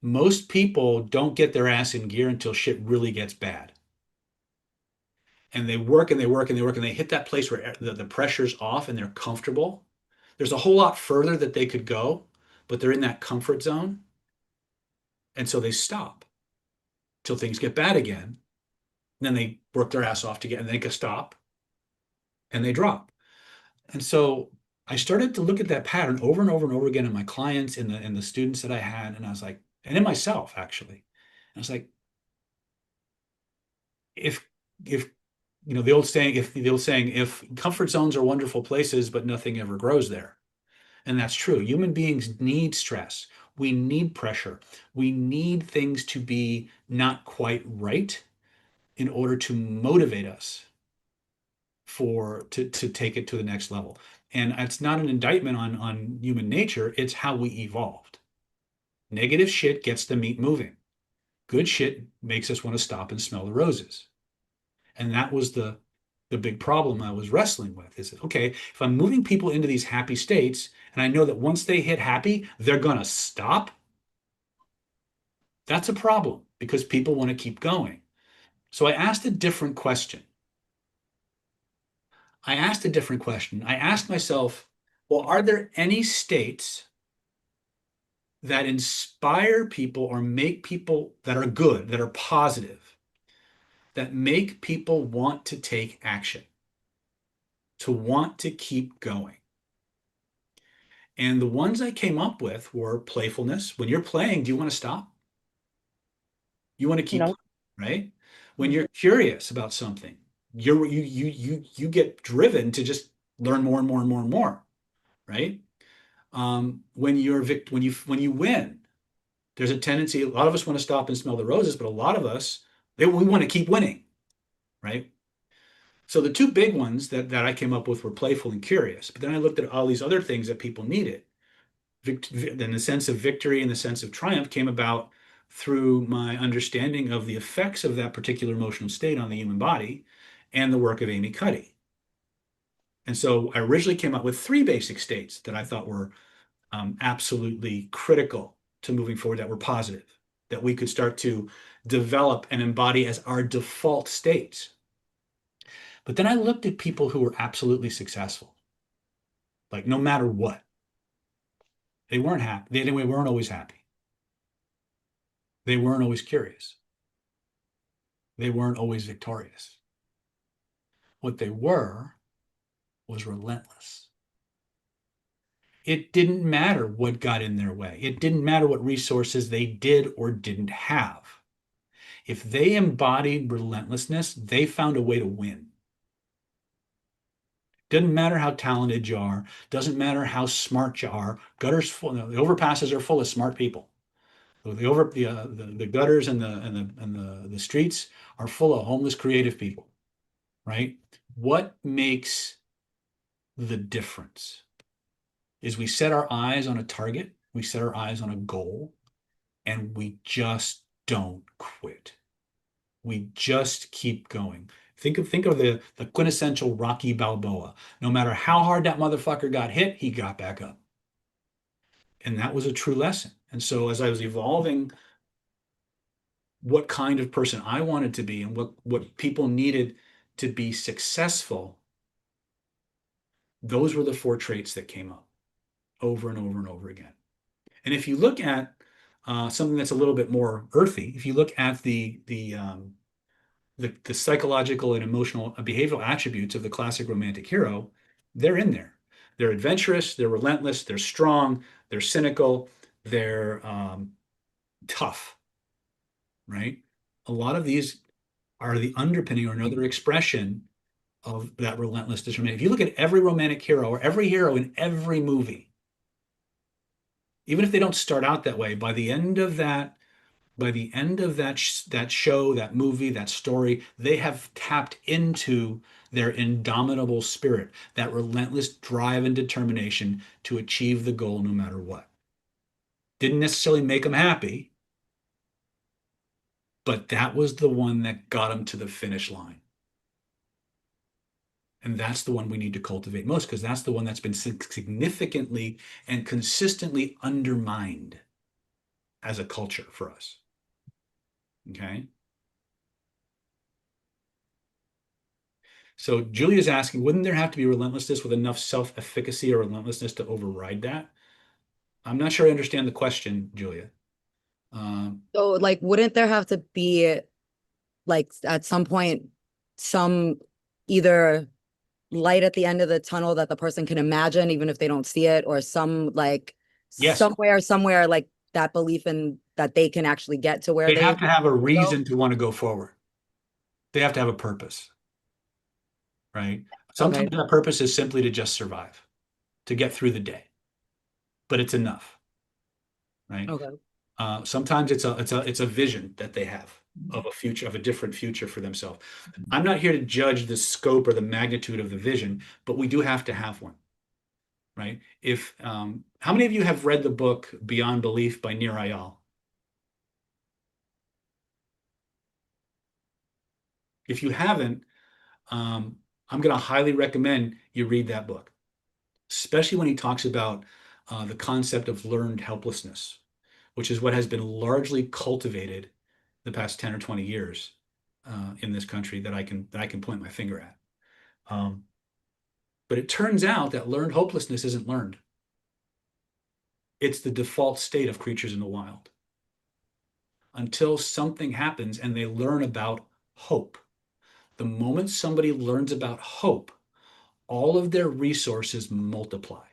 most people don't get their ass in gear until shit really gets bad. And they work and they work and they work and they hit that place where the pressure's off and they're comfortable. There's a whole lot further that they could go, but they're in that comfort zone. And so they stop till things get bad again. And then they work their ass off to get, and they can stop and they drop. And so I started to look at that pattern over and over and over again in my clients, in the students that I had. And I was like, and in myself, actually. And I was like, if the old saying, if comfort zones are wonderful places, but nothing ever grows there. And that's true. Human beings need stress. We need pressure. We need things to be not quite right in order to motivate us to take it to the next level. And it's not an indictment on human nature. It's how we evolved. Negative shit gets the meat moving. Good shit makes us want to stop and smell the roses. And that was the big problem I was wrestling with, is that, okay, if I'm moving people into these happy states, and I know that once they hit happy, they're going to stop, that's a problem because people want to keep going. So I asked a different question. I asked myself, well, are there any states that inspire people or make people that are good, that are positive, that make people want to take action, to want to keep going? And the ones I came up with were playfulness. When you're playing, do you want to stop? You want to keep No. playing, right? When you're curious about something, you get driven to just learn more and more and more and more, right? When you win, there's a tendency. A lot of us want to stop and smell the roses, but a lot of us we want to keep winning, right? So the two big ones that I came up with were playful and curious. But then I looked at all these other things that people needed. Then the sense of victory and the sense of triumph came about through my understanding of the effects of that particular emotional state on the human body and the work of Amy Cuddy. And so I originally came up with 3 basic states that I thought were absolutely critical to moving forward, that were positive, that we could start to develop and embody as our default states. But then I looked at people who were absolutely successful, like no matter what. They weren't happy. They weren't always happy. They weren't always curious. They weren't always victorious. What they were was relentless. It didn't matter what got in their way. It didn't matter what resources they did or didn't have. If they embodied relentlessness, they found a way to win. Doesn't matter how talented you are. Doesn't matter how smart you are. Gutters full. The overpasses are full of smart people. The gutters and the streets are full of homeless creative people, right? What makes the difference is we set our eyes on a target, we set our eyes on a goal, and we just don't quit. We just keep going. Think of the quintessential Rocky Balboa. No matter how hard that motherfucker got hit, he got back up. And that was a true lesson. And so as I was evolving what kind of person I wanted to be and what people needed to be successful, those were the four traits that came up over and over and over again. And if you look at something that's a little bit more earthy, if you look at the psychological and emotional behavioral attributes of the classic romantic hero, they're in there. They're adventurous, they're relentless, they're strong, they're cynical, they're tough, right? A lot of these are the underpinning or another expression of that relentless determination. If you look at every romantic hero or every hero in every movie, even if they don't start out that way, by the end of that that show, that movie, that story, they have tapped into their indomitable spirit, that relentless drive and determination to achieve the goal no matter what. Didn't necessarily make them happy, but that was the one that got them to the finish line. And that's the one we need to cultivate most, because that's the one that's been significantly and consistently undermined as a culture for us. Okay. So Julia's asking, wouldn't there have to be relentlessness with enough self-efficacy or relentlessness to override that? I'm not sure I understand the question, Julia. So like, wouldn't there have to be like at some point some either light at the end of the tunnel that the person can imagine, even if they don't see it, or some like Yes. somewhere like that belief in that they can actually get to where They they have to have a reason go? to want to go forward. They have to have a purpose, right? Sometimes Okay. that purpose is simply to just survive, to get through the day, but it's enough, right? Okay. Sometimes it's a vision that they have of a future, of a different future for themselves. I'm not here to judge the scope or the magnitude of the vision, but we do have to have one, right? If how many of you have read the book Beyond Belief by Nir Eyal? If you haven't, I'm going to highly recommend you read that book, especially when he talks about the concept of learned helplessness, which is what has been largely cultivated the past 10 or 20 years in this country that I can point my finger at. But it turns out that learned hopelessness isn't learned. It's the default state of creatures in the wild. Until something happens and they learn about hope. The moment somebody learns about hope, all of their resources multiply.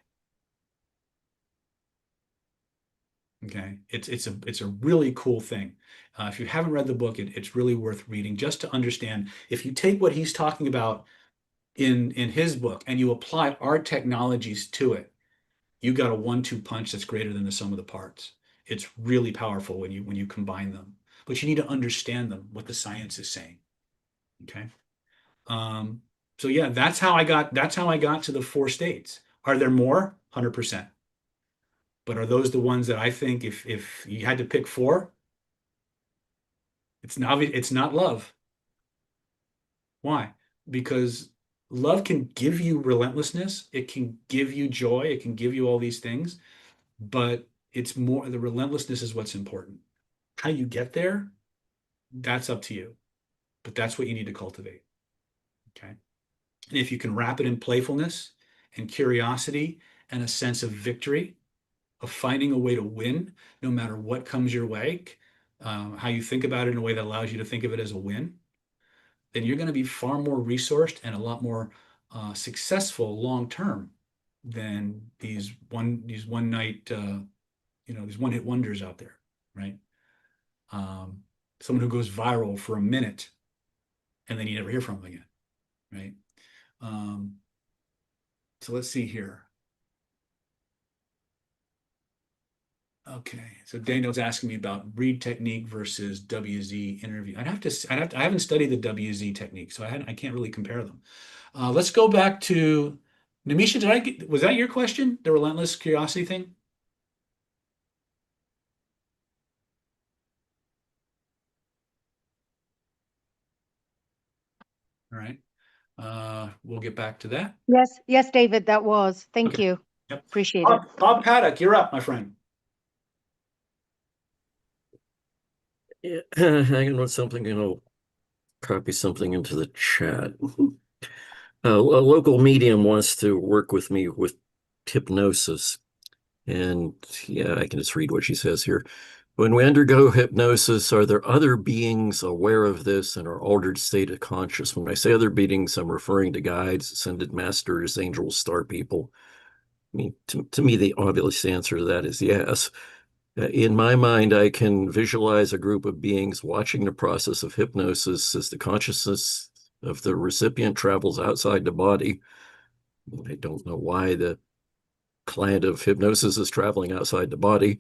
Okay, it's a really cool thing. If you haven't read the book, it's really worth reading just to understand. If you take what he's talking about in his book and you apply our technologies to it, you got a 1-2 punch that's greater than the sum of the parts. It's really powerful when you combine them, but you need to understand them, what the science is saying. Okay. So yeah, that's how I got to the 4 states. Are there more? 100%. But are those the ones that I think if you had to pick 4, it's not love. Why? Because love can give you relentlessness, it can give you joy, it can give you all these things, but it's more the relentlessness is what's important. How you get there, that's up to you. But that's what you need to cultivate. Okay. And if you can wrap it in playfulness and curiosity and a sense of victory, of finding a way to win no matter what comes your way, how you think about it in a way that allows you to think of it as a win, then you're going to be far more resourced and a lot more successful long term than these one night these one hit wonders out there, right? Someone who goes viral for a minute and then you never hear from them again, right? So let's see here. Okay, so Daniel's asking me about read technique versus WZ interview. I haven't studied the WZ technique, so I can't really compare them. Let's go back to Namisha. Was that your question? The relentless curiosity thing? All right. We'll get back to that. Yes, David, that was. Thank Okay. you. Yep. Appreciate it. Bob Paddock, you're up, my friend. Yeah, hang on with something, and I'll copy something into the chat. A local medium wants to work with me with hypnosis. And yeah, I can just read what she says here. When we undergo hypnosis, are there other beings aware of this and our altered state of conscious? When I say other beings, I'm referring to guides, ascended masters, angels, star people. I mean, to me, the obvious answer to that is yes. In my mind, I can visualize a group of beings watching the process of hypnosis as the consciousness of the recipient travels outside the body. I don't know why the client of hypnosis is traveling outside the body.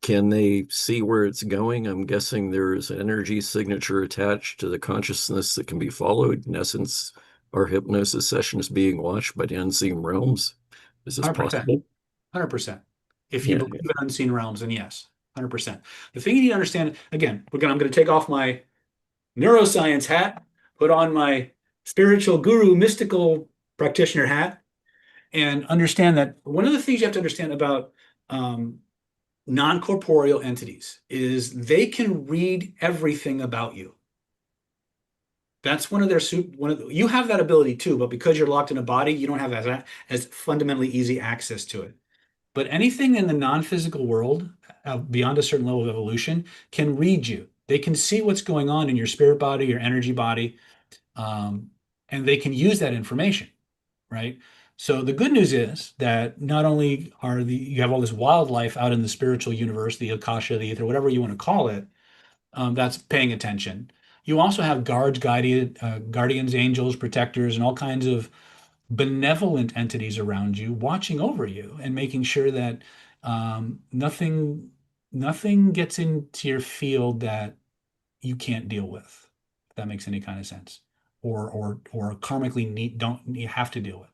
Can they see where it's going? I'm guessing there's an energy signature attached to the consciousness that can be followed. In essence, our hypnosis session is being watched by the unseen realms. Is this 100%. possible? 100%. If you believe in unseen realms, then yes, 100%. The thing you need to understand, again, I'm going to take off my neuroscience hat, put on my spiritual guru, mystical practitioner hat, and understand that one of the things you have to understand about non-corporeal entities is they can read everything about you. That's one of their you have that ability too, but because you're locked in a body, you don't have as fundamentally easy access to it. But anything in the non-physical world, beyond a certain level of evolution, can read you. They can see what's going on in your spirit body, your energy body, and they can use that information, right? So the good news is that not only you have all this wildlife out in the spiritual universe, the akasha, the ether, whatever you want to call it, that's paying attention. You also have guardians, angels, protectors, and all kinds of benevolent entities around you watching over you and making sure that nothing gets into your field that you can't deal with, if that makes any kind of sense, or karmically don't you have to deal with.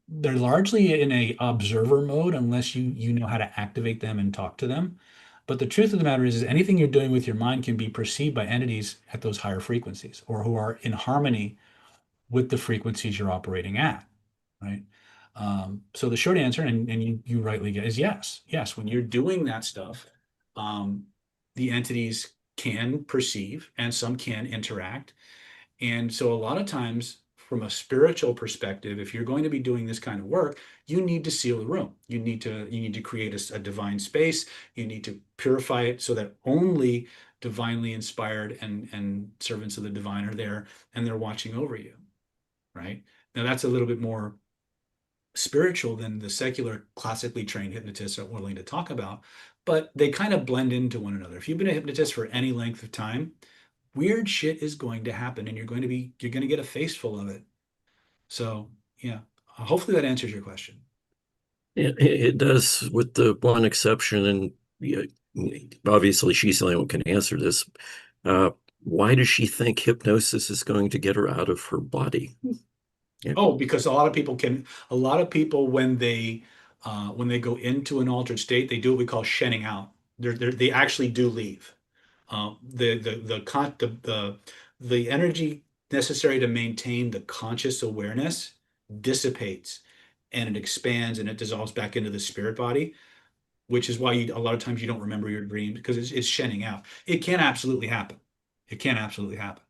They're largely in a observer mode unless you know how to activate them and talk to them. But the truth of the matter is anything you're doing with your mind can be perceived by entities at those higher frequencies or who are in harmony with the frequencies you're operating at, right? So the short answer, and you rightly get, is yes. Yes, when you're doing that stuff, the entities can perceive and some can interact. And so a lot of times, from a spiritual perspective, if you're going to be doing this kind of work, you need to seal the room. You need to create a divine space. You need to purify it so that only divinely inspired and servants of the divine are there and they're watching over you. Right? Now that's a little bit more spiritual than the secular classically trained hypnotists are willing to talk about, but they kind of blend into one another. If you've been a hypnotist for any length of time, weird shit is going to happen and you're going to get a face full of it. So yeah, hopefully that answers your question. It does, with the one exception, and yeah, obviously she's the only one who can answer this. Why does she think hypnosis is going to get her out of her body? Yeah. Oh, because a lot of people when they go into an altered state, they do what we call shedding out. They actually do leave. The energy necessary to maintain the conscious awareness dissipates and it expands and it dissolves back into the spirit body, which is why a lot of times you don't remember your dreams because it's shedding out. It can absolutely happen. It can absolutely happen.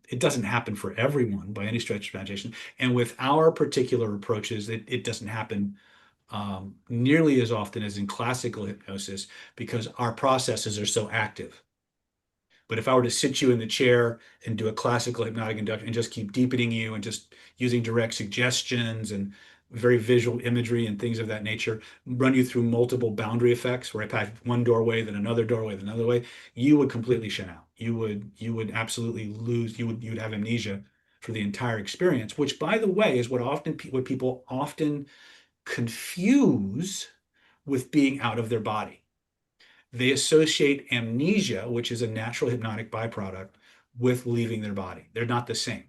It doesn't happen for everyone by any stretch of imagination. And with our particular approaches, it doesn't happen nearly as often as in classical hypnosis because our processes are so active. But if I were to sit you in the chair and do a classical hypnotic induction and just keep deepening you and just using direct suggestions and very visual imagery and things of that nature, run you through multiple boundary effects where I pass one doorway, then another doorway, then another way, you would completely shut out. You would absolutely lose, you would have amnesia for the entire experience, which by the way is what people often confuse with being out of their body. They associate amnesia, which is a natural hypnotic byproduct, with leaving their body. They're not the same,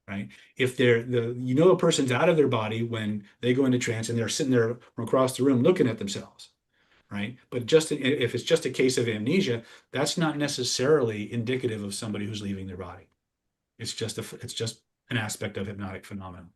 right? If a person's out of their body when they go into trance and they're sitting there from across the room looking at themselves, right? But just if it's just a case of amnesia, that's not necessarily indicative of somebody who's leaving their body. It's just an aspect of hypnotic phenomenon.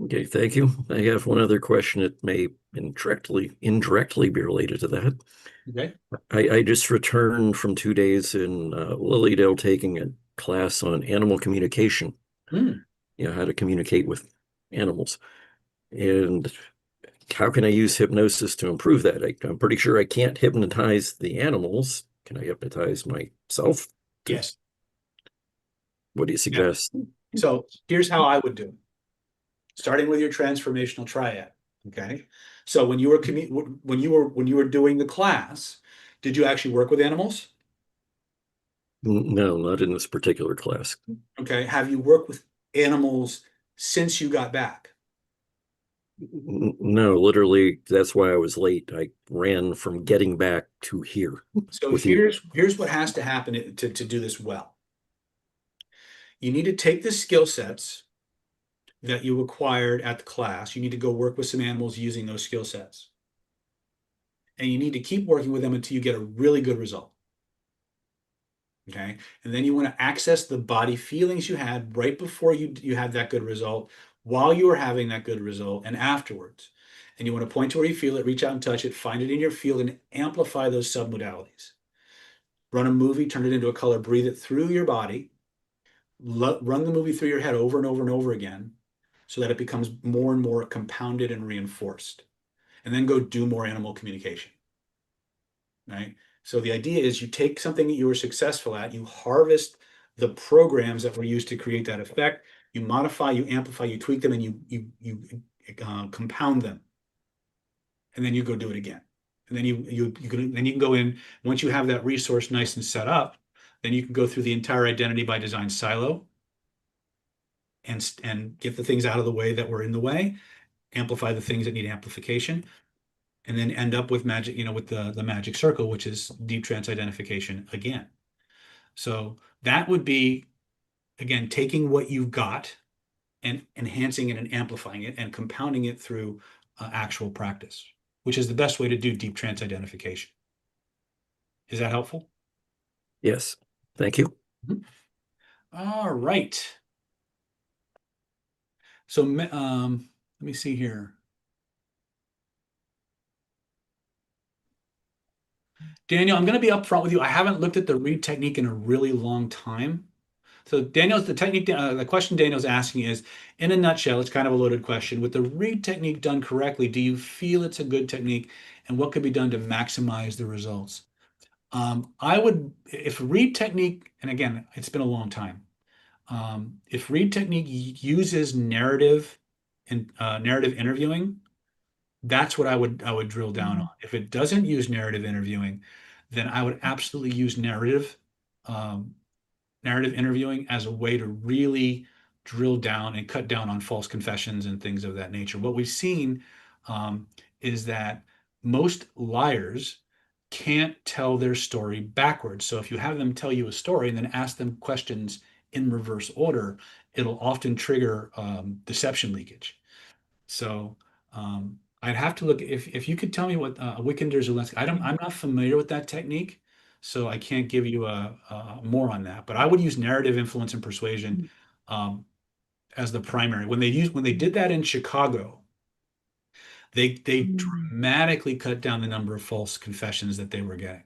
Okay, thank you. I have one other question that may indirectly be related to that. Okay. I just returned from 2 days in Lilydale taking a class on animal communication, how to communicate with animals. And how can I use hypnosis to improve that? I'm pretty sure I can't hypnotize the animals. Can I hypnotize myself? Yes. What do you suggest? So here's how I would do it. Starting with your transformational triad. Okay. So when you were doing the class, did you actually work with animals? No, not in this particular class. Okay. Have you worked with animals since you got back? No, literally, that's why I was late. I ran from getting back to here. So with you. here's what has to happen to do this well. You need to take the skill sets that you acquired at the class. You need to go work with some animals using those skill sets. And you need to keep working with them until you get a really good result. Okay. And then you want to access the body feelings you had right before you had that good result, while you were having that good result, and afterwards. And you want to point to where you feel it, reach out and touch it, find it in your field, and amplify those submodalities. Run a movie, turn it into a color, breathe it through your body, run the movie through your head over and over and over again, so that it becomes more and more compounded and reinforced. And then go do more animal communication, right? So the idea is you take something that you were successful at, you harvest the programs that were used to create that effect, you modify, you amplify, you tweak them, and you compound them. And then you go do it again. And then you can go in, once you have that resource nice and set up, then you can go through the entire identity by design silo and get the things out of the way that were in the way, amplify the things that need amplification, and then end up with magic, with the magic circle, which is deep trance identification again. So that would be, again, taking what you've got and enhancing it and amplifying it and compounding it through actual practice, which is the best way to do deep trance identification. Is that helpful? Yes. Thank you. All right. So let me see here. Daniel, I'm going to be upfront with you. I haven't looked at the read technique in a really long time. So the question Daniel's asking is, in a nutshell, it's kind of a loaded question. With the read technique done correctly, do you feel it's a good technique, and what could be done to maximize the results? If read technique, and again, it's been a long time. If read technique uses narrative and narrative interviewing, that's what I would drill down on. If it doesn't use narrative interviewing, then I would absolutely use narrative interviewing as a way to really drill down and cut down on false confessions and things of that nature. What we've seen is that most liars can't tell their story backwards. So if you have them tell you a story and then ask them questions in reverse order, it'll often trigger deception leakage. So I'd have to look, if you could tell me what Wickender-Zelensky, I'm not familiar with that technique, so I can't give you more on that. But I would use narrative influence and persuasion as the primary. When they did that in Chicago, they dramatically cut down the number of false confessions that they were getting.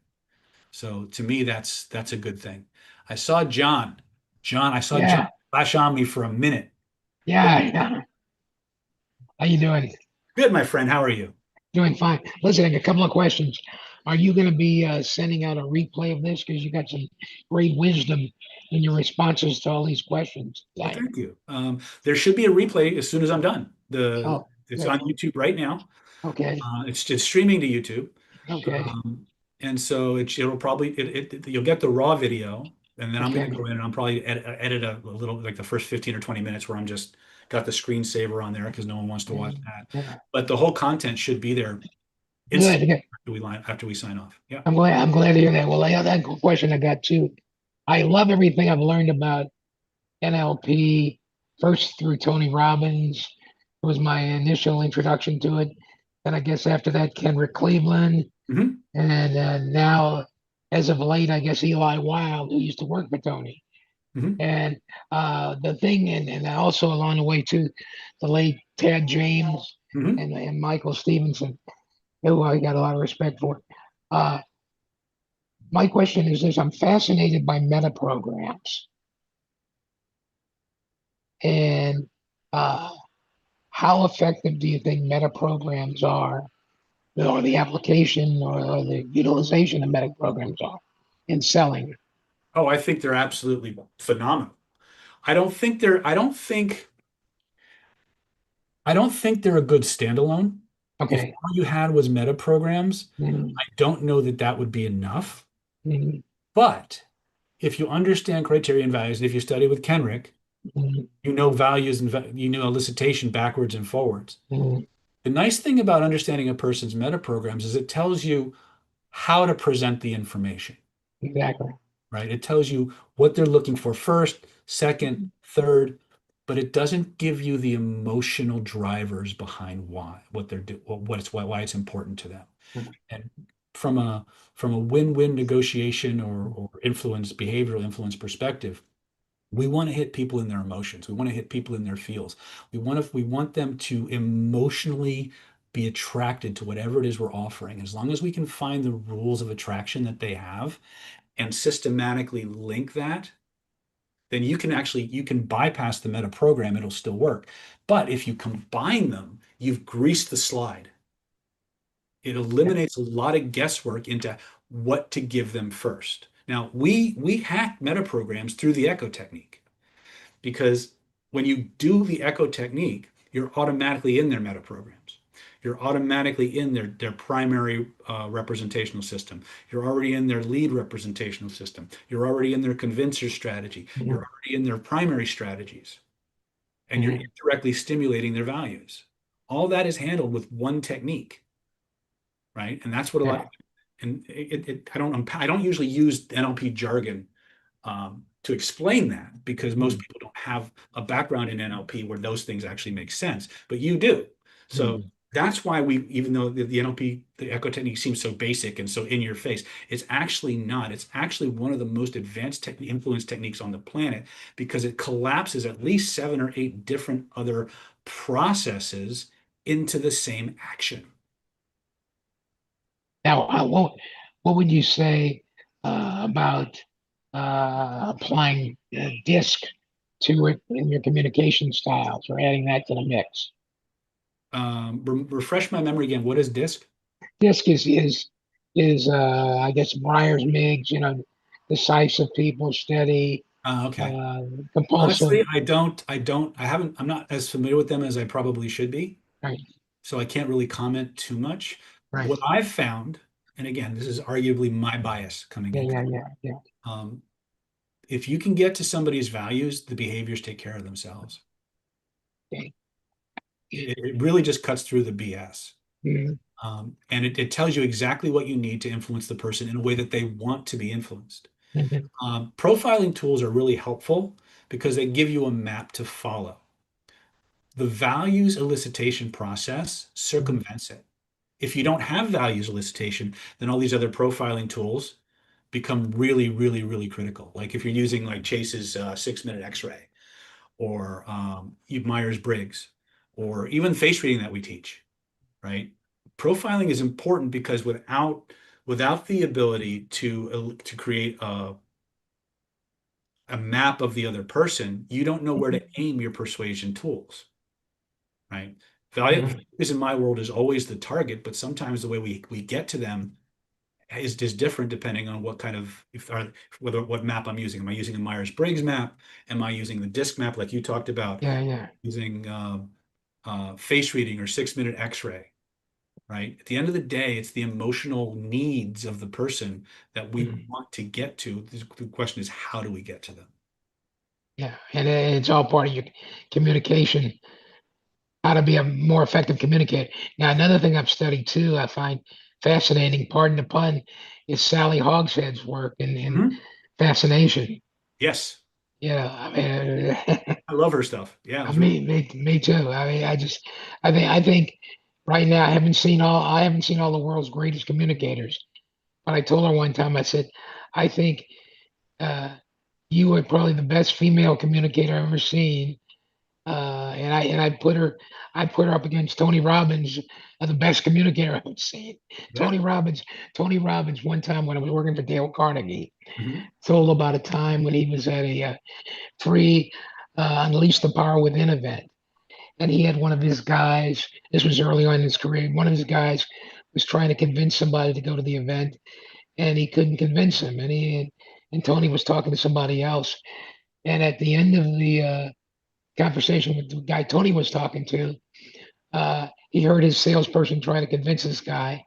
So to me, that's a good thing. I saw John. John flash on me for a minute. Yeah. How you doing? Good, my friend. How are you? Doing fine. Listen, a couple of questions. Are you going to be sending out a replay of this? Because you got some great wisdom in your responses to all these questions. Well, thank you. There should be a replay as soon as I'm done. Oh, It's good. on YouTube right now. Okay. It's just streaming to YouTube. Okay. And so it'll probably you'll get the raw video, and then I'm going Okay. to go in and I'm probably edit a little, like the first 15 or 20 minutes where I'm just got the screensaver on there because no one wants to watch that. Yeah. But the whole content should be there Good. instantly Good. after we sign off. Yeah. I'm glad to hear that. Well, that question I got too. I love everything I've learned about NLP, first through Tony Robbins. It was my initial introduction to it. And I guess after that, Kendrick Cleveland. Mm-hmm. And now, as of late, I guess Eli Wild, who used to work for Tony. Mm-hmm. And the thing, and also along the way, too, the late Ted James Mm-hmm. and Michael Stevenson, who I got a lot of respect for. My question is this: I'm fascinated by meta programs. And how effective do you think meta programs are, or the application or the utilization of meta programs are in selling? Oh, I think they're absolutely phenomenal. I don't think they're a good standalone. If Okay. all you had was meta programs, Mhm. I don't know that that would be enough. Mhm. But if you understand criteria and values, and if you study with Kenrick, Mhm. you know values and you know elicitation backwards and forwards. Mhm. The nice thing about understanding a person's meta programs is it tells you how to present the information, Exactly. right? It tells you what they're looking for first, second, third, but it doesn't give you the emotional drivers behind what they're doing, why it's important to them. Mhm. And from a win-win negotiation or behavioral influence perspective, we want to hit people in their emotions. We want to hit people in their feels. We want them to emotionally be attracted to whatever it is we're offering. As long as we can find the rules of attraction that they have and systematically link that, then you can bypass the meta program. It'll still work. But if you combine them, you've greased the slide. It eliminates a lot of guesswork into what to give them first. Now, we hack meta programs through the echo technique, because when you do the echo technique, you're automatically in their meta programs. You're automatically in their primary representational system. You're already in their lead representational system. You're already in their convincer strategy. Mhm. You're already in their primary strategies, and you're Mhm. indirectly stimulating their values. All that is handled with one technique, right? And that's what a Yeah. lot. And I don't usually use NLP jargon to explain that, because most Mhm. people don't have a background in NLP where those things actually make sense, but you do. So Mhm. that's why even though the NLP, the echo technique seems so basic and so in your face, it's actually not. It's actually one of the most advanced influence techniques on the planet, because it collapses at least 7 or 8 different other processes into the same action. Now, what would you say about applying DISC to it in your communication styles, or adding that to the mix? Refresh my memory again. What is DISC? DISC is I guess Myers Meigs, decisive people, steady, Okay. compulsive. Honestly, I'm not as familiar with them as I probably should be, Right, so I can't really comment too much. right. What I've found, and again, this is arguably my bias coming Yeah, in, yeah, yeah, yeah. um, if you can get to somebody's values, the behaviors take care of themselves. Okay. It really just cuts through the BS. Mhm. And it tells you exactly what you need to influence the person in a way that they want to be influenced. Mhm. Profiling tools are really helpful because they give you a map to follow. The values elicitation process circumvents it. If you don't have values elicitation, then all these other profiling tools become really, really, really critical. Like if you're using like Chase's 6-minute X-ray, or Myers-Briggs, or even face reading that we teach, right? Profiling is important because without the ability to create a map of the other person, you don't know where to aim your persuasion tools, right? Value Mhm. is in my world is always the target, but sometimes the way we get to them is different depending on what kind of whether what map I'm using. Am I using a Myers-Briggs map? Am I using the disc map like you talked about? Yeah. Using face reading or 6-minute X-ray, right? At the end of the day, it's the emotional needs of the person that we want to get to. The question is, how do we get to them? Yeah. And it's all part of your communication, how to be a more effective communicator. Now, another thing I've studied too, I find fascinating, pardon the pun, is Sally Hogshead's work in fascination. Yes. Yeah, I mean, I love her stuff. Yeah, it was really me too. I mean, I think right now I haven't seen all the world's greatest communicators. But I told her one time, I said, I think uh, you are probably the best female communicator I've ever seen. And I put her up against Tony Robbins, the best communicator I've ever seen. yeah. Tony Robbins. One time when I was working for Dale Carnegie, Mhm. told about a time when he was at a free Unleash the Power Within event, and he had one of his guys. This was early on in his career. One of his guys was trying to convince somebody to go to the event, and he couldn't convince him. And Tony was talking to somebody else. And at the end of the conversation with the guy Tony was talking to, he heard his salesperson trying to convince this guy.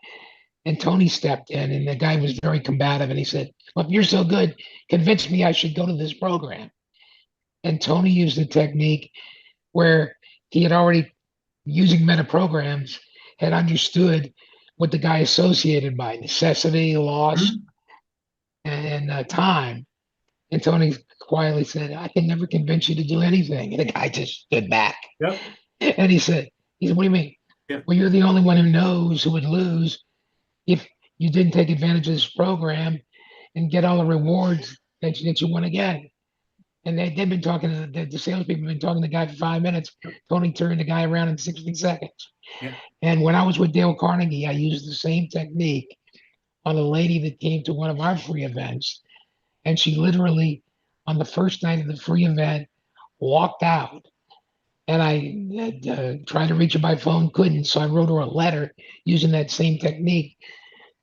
And Tony stepped in, and the guy was very combative. And he said, "Well, if you're so good, convince me I should go to this program." And Tony used a technique where he had already, using meta programs, had understood what the guy associated by necessity, loss, Mhm. and time. And Tony quietly said, "I can never convince you to do anything." And the guy just stood back. Yep. And he said, "What do you mean?" Yeah. "Well, you're the only one who knows who would lose if you didn't take advantage of this program and get all the rewards that you want to get." And they've been talking to the salespeople, have been talking to the guy for 5 minutes. Tony turned the guy around in 60 seconds. Yeah. And when I was with Dale Carnegie, I used the same technique on a lady that came to one of our free events. And she literally, on the first night of the free event, walked out. And I tried to reach her by phone, couldn't. So I wrote her a letter using that same technique.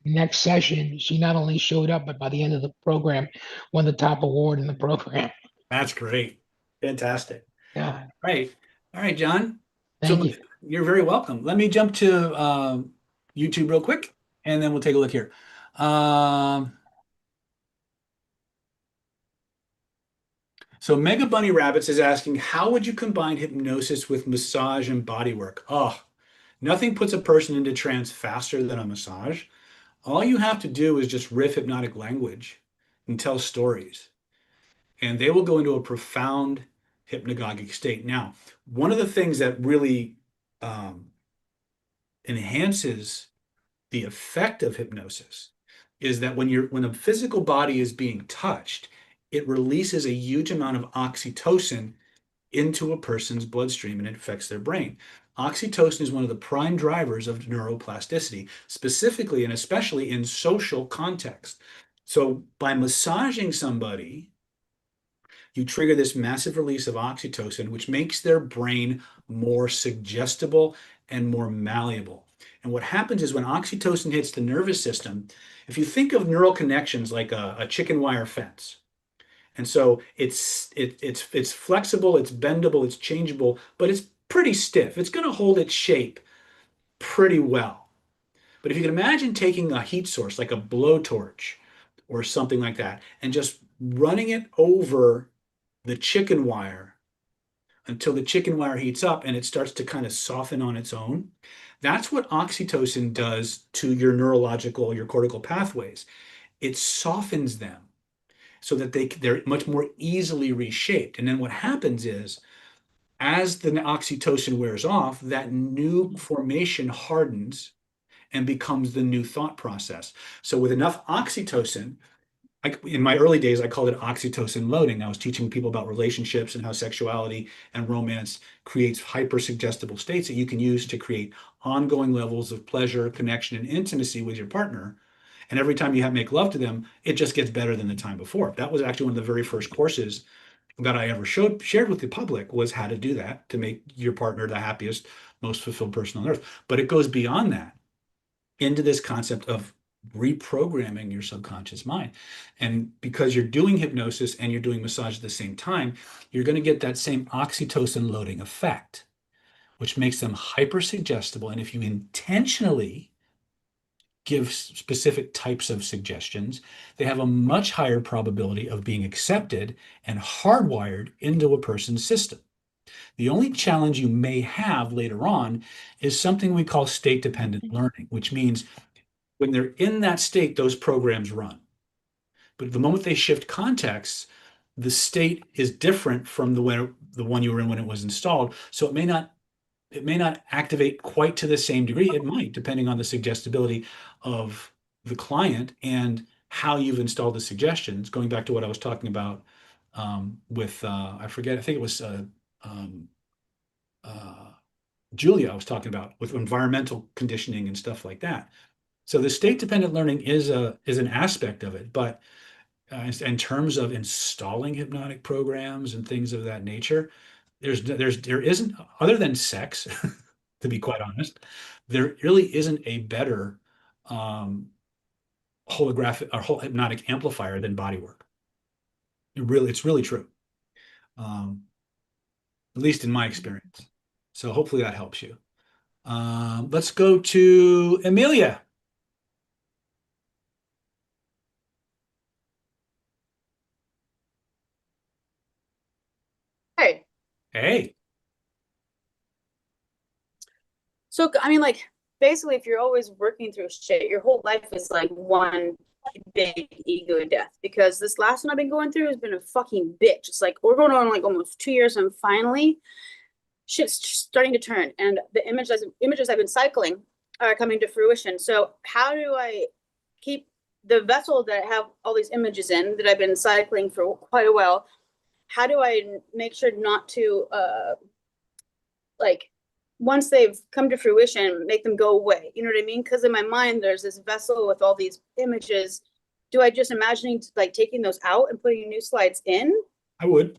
Next session, she not only showed up, but by the end of the program, won the top award in the program. That's great. Fantastic. Yeah. Right. All right, John. Thank So you. you're very welcome. Let me jump to YouTube real quick, and then we'll take a look here. So Mega Bunny Rabbits is asking, how would you combine hypnosis with massage and body work? Oh, nothing puts a person into trance faster than a massage. All you have to do is just riff hypnotic language and tell stories, and they will go into a profound hypnagogic state. Now, one of the things that really enhances the effect of hypnosis is that when a physical body is being touched, it releases a huge amount of oxytocin into a person's bloodstream and it affects their brain. Oxytocin is one of the prime drivers of neuroplasticity, specifically and especially in social context. So by massaging somebody, you trigger this massive release of oxytocin, which makes their brain more suggestible and more malleable. And what happens is when oxytocin hits the nervous system, if you think of neural connections like a chicken wire fence, and so it's flexible, it's bendable, it's changeable, but it's pretty stiff. It's going to hold its shape pretty well. But if you can imagine taking a heat source like a blowtorch or something like that and just running it over the chicken wire until the chicken wire heats up and it starts to kind of soften on its own. That's what oxytocin does to your neurological, your cortical pathways. It softens them so that they're much more easily reshaped. And then what happens is, as the oxytocin wears off, that new formation hardens and becomes the new thought process. So with enough oxytocin, in my early days, I called it oxytocin loading. I was teaching people about relationships and how sexuality and romance creates hypersuggestible states that you can use to create ongoing levels of pleasure, connection, and intimacy with your partner. And every time you make love to them, it just gets better than the time before. That was actually one of the very first courses that I ever shared with the public, was how to do that to make your partner the happiest, most fulfilled person on earth. But it goes beyond that into this concept of reprogramming your subconscious mind. And because you're doing hypnosis and you're doing massage at the same time, you're going to get that same oxytocin loading effect, which makes them hyper suggestible. And if you intentionally give specific types of suggestions, they have a much higher probability of being accepted and hardwired into a person's system. The only challenge you may have later on is something we call state-dependent learning, which means when they're in that state, those programs run. But the moment they shift contexts, the state is different from the one you were in when it was installed. So it may not activate quite to the same degree. It might, depending on the suggestibility of the client and how you've installed the suggestions. Going back to what I was talking about with I forget, I think it was um, Julia I was talking about with environmental conditioning and stuff like that. So the state-dependent learning is an aspect of it, but in terms of installing hypnotic programs and things of that nature, there isn't, other than sex, to be quite honest, there really isn't a better holographic or hypnotic amplifier than bodywork. It's really true, at least in my experience. So hopefully that helps you. Let's go to Amelia. Hey. Hey. So, I mean, like, basically, if you're always working through shit, your whole life is like one big ego death. Because this last one I've been going through has been a fucking bitch. It's like we're going on like almost 2 years, and finally, shit's starting to turn, and the images I've been cycling are coming to fruition. So, how do I keep the vessel that I have all these images in that I've been cycling for quite a while? How do I make sure not to like once they've come to fruition, make them go away? You know what I mean? Because in my mind, there's this vessel with all these images. Do I just imagining like taking those out and putting new slides in? I would.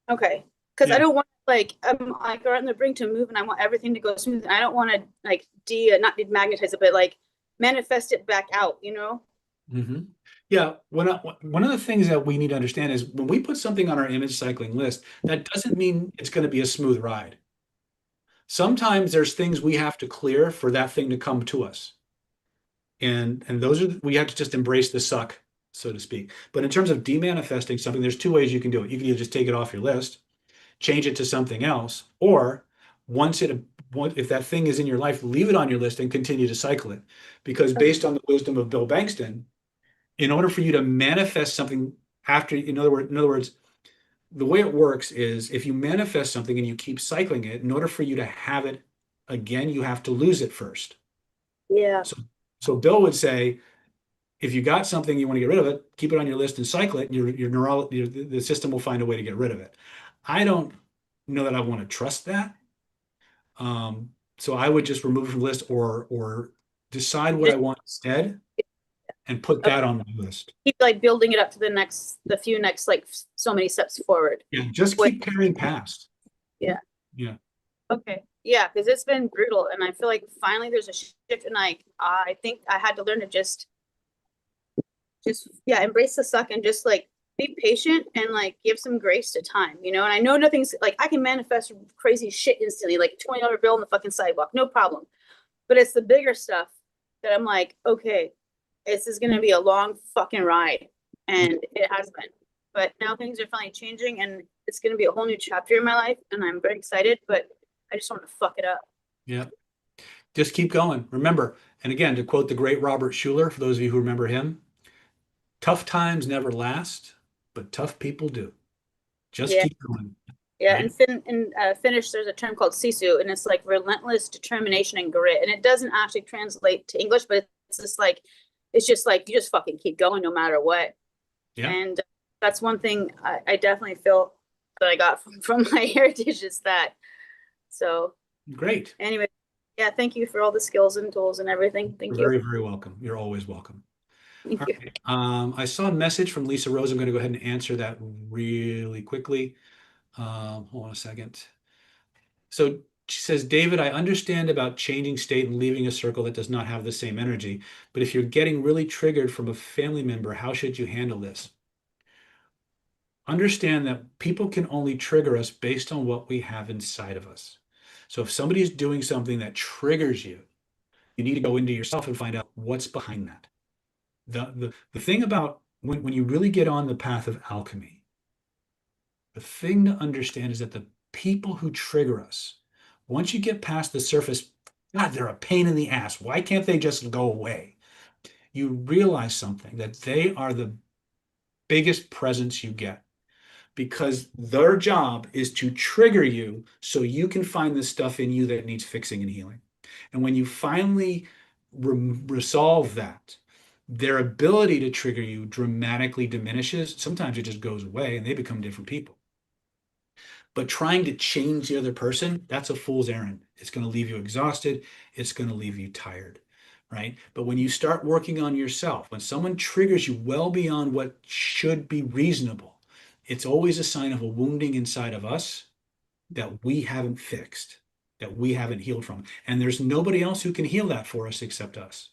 Okay. Because Yeah. I don't want like I'm like on the brink to move and I want everything to go smooth. I don't want to like not demagnetize it, but like manifest it back out, you know? Mm-hmm. Yeah, one of the things that we need to understand is when we put something on our image cycling list, that doesn't mean it's going to be a smooth ride. Sometimes there's things we have to clear for that thing to come to us. And those are, we have to just embrace the suck, so to speak. But in terms of demanifesting something, there's two ways you can do it. You can either just take it off your list, change it to something else, or if that thing is in your life, leave it on your list and continue to cycle it. Because based on the wisdom of Bill Bankston, in order for you to manifest something after, in other words, the way it works is if you manifest something and you keep cycling it, in order for you to have it again, you have to lose it first. Yeah. So Bill would say, if you got something you want to get rid of it, keep it on your list and cycle it. The system will find a way to get rid of it. I don't know that I want to trust that. So I would just remove it from the list or decide what I want instead and put that on my list. Keep like building it up to the few next like so many steps forward. Yeah, just keep carrying past. Yeah. Yeah. Okay. Yeah, because it's been brutal, and I feel like finally there's a shift, and like I think I had to learn to just embrace the suck and just like be patient and like give some grace to time, you know. And I know nothing's like I can manifest crazy shit instantly, like $20 bill on the fucking sidewalk, no problem. But it's the bigger stuff that I'm like, okay, this is gonna be a long fucking ride, and it has been. But now things are finally changing, and it's gonna be a whole new chapter in my life, and I'm very excited. But I just want to fuck it up. Yeah. Just keep going. Remember, and again, to quote the great Robert Schuller, for those of you who remember him, tough times never last, but tough people do. Just keep going. Yeah, Right? and Finnish, there's a term called sisu, and it's like relentless determination and grit. And it doesn't actually translate to English, but it's just like you just fucking keep going no matter what. Yeah. And that's one thing I definitely feel that I got from my heritage is that. So Great. anyway, yeah, thank you for all the skills and tools and everything. Thank You're you. very, very welcome. You're always welcome. Thank All you. right. I saw a message from Lisa Rose. I'm going to go ahead and answer that really quickly. Hold on a second. So She says, David, I understand about changing state and leaving a circle that does not have the same energy, but if you're getting really triggered from a family member, how should you handle this? Understand that people can only trigger us based on what we have inside of us. So if somebody is doing something that triggers you, you need to go into yourself and find out what's behind that. The thing about when you really get on the path of alchemy, the thing to understand is that the people who trigger us, once you get past the surface, God, they're a pain in the ass. Why can't they just go away? You realize something, that they are the biggest presence you get, because their job is to trigger you so you can find the stuff in you that needs fixing and healing. And when you finally resolve that, their ability to trigger you dramatically diminishes. Sometimes it just goes away and they become different people. But trying to change the other person, that's a fool's errand. It's going to leave you exhausted. It's going to leave you tired, right? But when you start working on yourself, when someone triggers you well beyond what should be reasonable, it's always a sign of a wounding inside of us that we haven't fixed, that we haven't healed from. And there's nobody else who can heal that for us except us,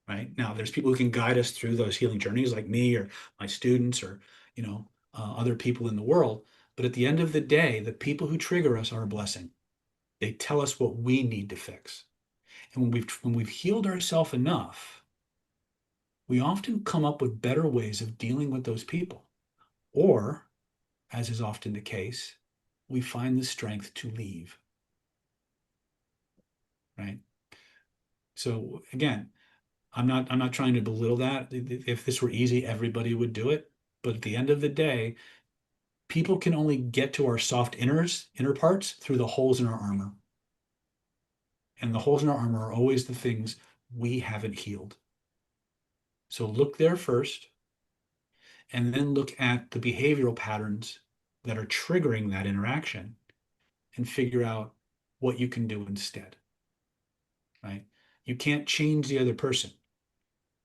right? Now, there's people who can guide us through those healing journeys, like me or my students or, other people in the world. But at the end of the day, the people who trigger us are a blessing. They tell us what we need to fix. And when we've healed ourselves enough, we often come up with better ways of dealing with those people. Or, as is often the case, we find the strength to leave. Right? So again, I'm not trying to belittle that. If this were easy, everybody would do it. But at the end of the day, people can only get to our soft inner parts through the holes in our armor. And the holes in our armor are always the things we haven't healed. So look there first, and then look at the behavioral patterns that are triggering that interaction and figure out what you can do instead, right? You can't change the other person,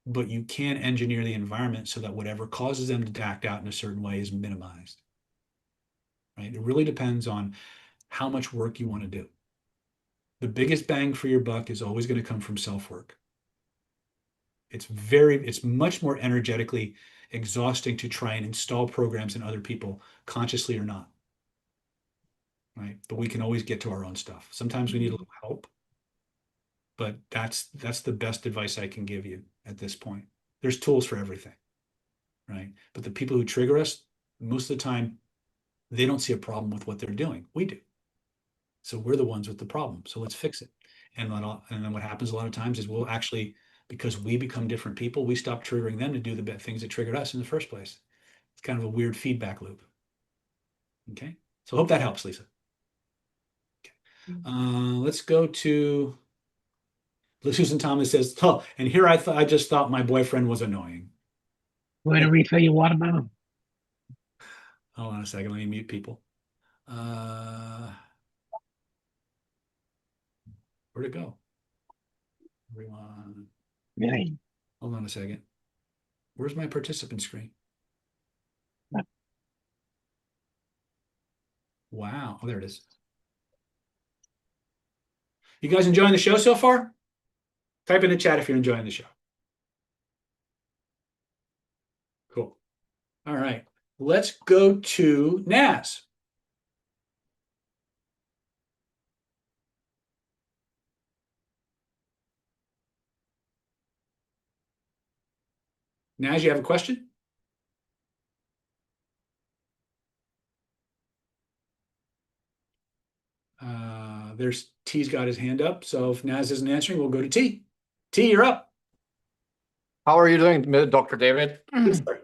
but you can engineer the environment so that whatever causes them to act out in a certain way is minimized, right? It really depends on how much work you want to do. The biggest bang for your buck is always going to come from self-work. It's much more energetically exhausting to try and install programs in other people, consciously or not, right? But we can always get to our own stuff. Sometimes we need a little help, but that's the best advice I can give you at this point. There's tools for everything, right? But the people who trigger us, most of the time, they don't see a problem with what they're doing. We do. So we're the ones with the problem. So let's fix it. And then what happens a lot of times is we'll actually, because we become different people, we stop triggering them to do the bad things that triggered us in the first place. It's kind of a weird feedback loop. Okay. So I hope that helps, Lisa. Okay. Let's go to Susan Thomas says, oh, and here I just thought my boyfriend was annoying. Going to refill your water bottle? Hold on a second. Let me mute people. Where'd it go? Everyone. Right. Hold on a second. Where's my participant screen? Wow. Oh, there it is. You guys enjoying the show so far? Type in the chat if you're enjoying the show. Cool. All right. Let's go to Naz. Naz, you have a question? There's T's got his hand up. So if Naz isn't answering, we'll go to T. T, you're up. How are you doing, Dr. David? Yes, sir.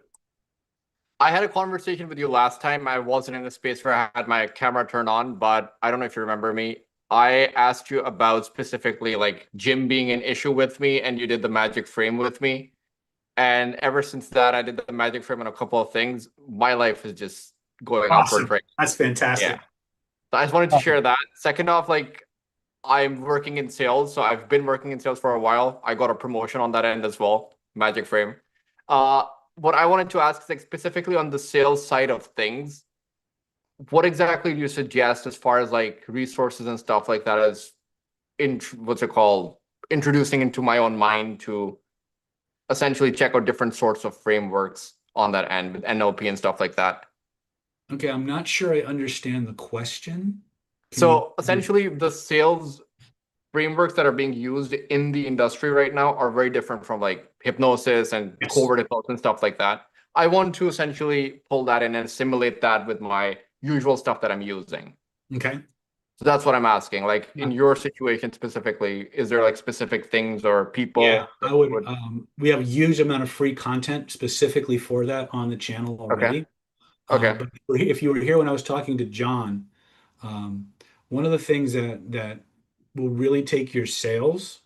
I had a conversation with you last time. I wasn't in the space where I had my camera turned on, but I don't know if you remember me. I asked you about specifically like gym being an issue with me, and you did the magic frame with me. And ever since that, I did the magic frame on a couple of things. My life is just going Awesome. upward right now. That's fantastic. Yeah. So I just wanted to share that. Second off, like I'm working in sales, so I've been working in sales for a while. I got a promotion on that end as well, magic frame. What I wanted to ask is like specifically on the sales side of things, what exactly do you suggest as far as like resources and stuff like that as in what's it called, introducing into my own mind to essentially check out different sorts of frameworks on that end with NLP and stuff like that? Okay, I'm not sure I understand the question. So essentially, the sales frameworks that are being used in the industry right now are very different from like hypnosis and covert hypnosis and stuff like that. I want to essentially pull that in and simulate that with my usual stuff that I'm using. Okay. So that's what I'm asking. Like in your situation specifically, is there like specific things or people? Yeah, I would. We have a huge amount of free content specifically for that on the channel already. Okay. But if you were here when I was talking to John, one of the things that will really take your sales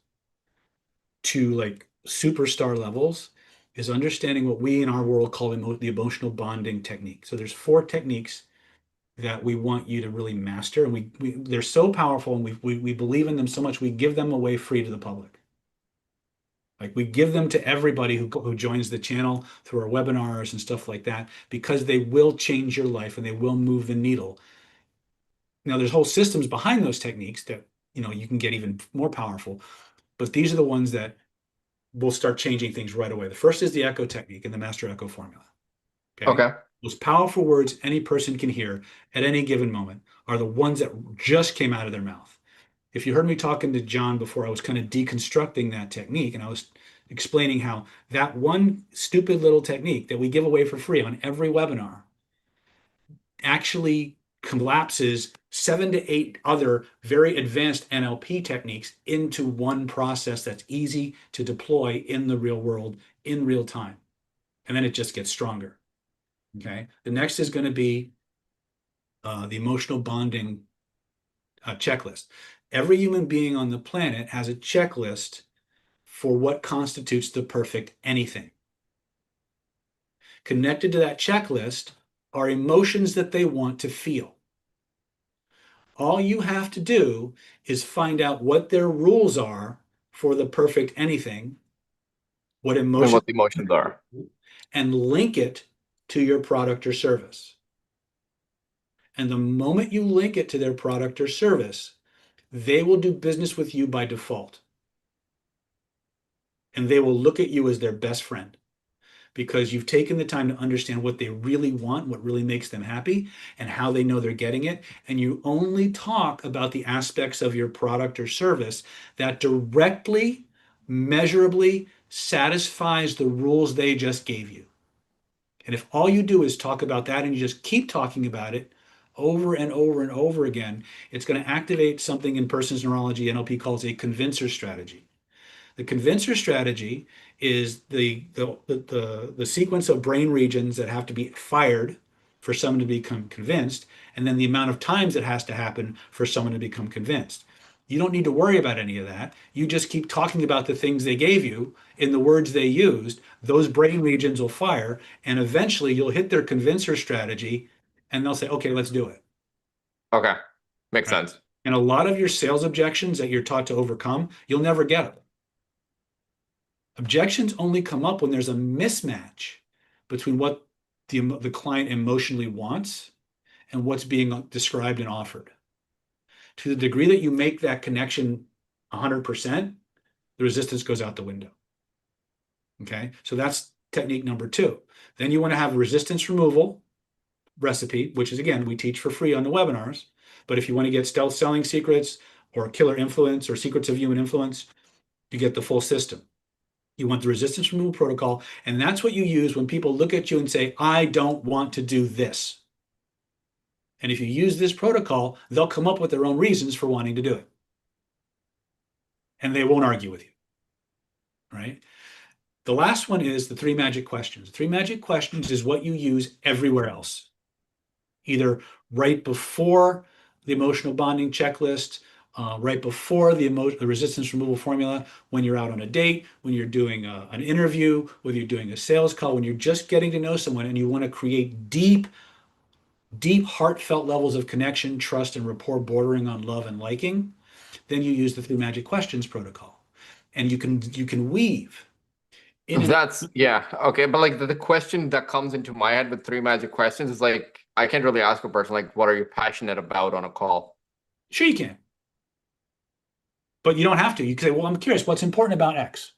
to like superstar levels is understanding what we in our world call the emotional bonding technique. So there's 4 techniques that we want you to really master, and they're so powerful, and we believe in them so much we give them away free to the public. Like we give them to everybody who joins the channel through our webinars and stuff like that, because they will change your life and they will move the needle. Now, there's whole systems behind those techniques that you can get even more powerful, but these are the ones that will start changing things right away. The first is the echo technique and the master echo formula. Okay. Most powerful words any person can hear at any given moment are the ones that just came out of their mouth. If you heard me talking to John before, I was kind of deconstructing that technique, and I was explaining how that one stupid little technique that we give away for free on every webinar actually collapses 7 to 8 other very advanced NLP techniques into one process that's easy to deploy in the real world in real time. And then it just gets stronger. Okay. The next is going to be the emotional bonding checklist. Every human being on the planet has a checklist for what constitutes the perfect anything. Connected to that checklist are emotions that they want to feel. All you have to do is find out what their rules are for the perfect anything, what And what the emotions are. and link it to your product or service. And the moment you link it to their product or service, they will do business with you by default. And they will look at you as their best friend, because you've taken the time to understand what they really want, what really makes them happy, and how they know they're getting it. And you only talk about the aspects of your product or service that directly, measurably satisfies the rules they just gave you. And if all you do is talk about that and you just keep talking about it over and over and over again, it's going to activate something in person's neurology NLP calls a convincer strategy. The convincer strategy is the sequence of brain regions that have to be fired for someone to become convinced, and then the amount of times it has to happen for someone to become convinced. You don't need to worry about any of that. You just keep talking about the things they gave you in the words they used. Those brain regions will fire, and eventually you'll hit their convincer strategy, and they'll say, okay, let's do it. Okay. Makes sense. And a lot of your sales objections that you're taught to overcome, you'll never get them. Objections only come up when there's a mismatch between what the client emotionally wants and what's being described and offered. To the degree that you make that connection 100%, the resistance goes out the window. Okay, so that's technique number 2. Then you want to have a resistance removal recipe, which is, again, we teach for free on the webinars. But if you want to get stealth selling secrets or killer influence or secrets of human influence, you get the full system. You want the resistance removal protocol, and that's what you use when people look at you and say, I don't want to do this. And if you use this protocol, they'll come up with their own reasons for wanting to do it. And they won't argue with you, right? The last one is the 3 magic questions. 3 magic questions is what you use everywhere else, either right before the emotional bonding checklist, right before the resistance removal formula, when you're out on a date, when you're doing an interview, whether you're doing a sales call, when you're just getting to know someone and you want to create deep, heartfelt levels of connection, trust, and rapport bordering on love and liking, then you use the 3 magic questions protocol. And you can weave That's yeah, okay. But like the question that comes into my head with three magic questions is like I can't really ask a person like what are you passionate about on a call. Sure, you can, but you don't have to. You can say, well, I'm curious, what's important about X?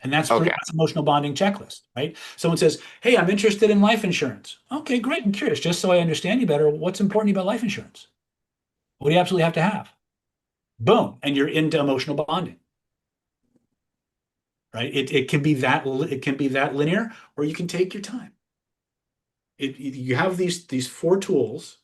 And that's Okay. that's emotional bonding checklist, right? Someone says, hey, I'm interested in life insurance. Okay, great. I'm curious. Just so I understand you better, what's important about life insurance? What do you absolutely have to have? Boom. And you're into emotional bonding, right? It can be that linear, or you can take your time. You have these four tools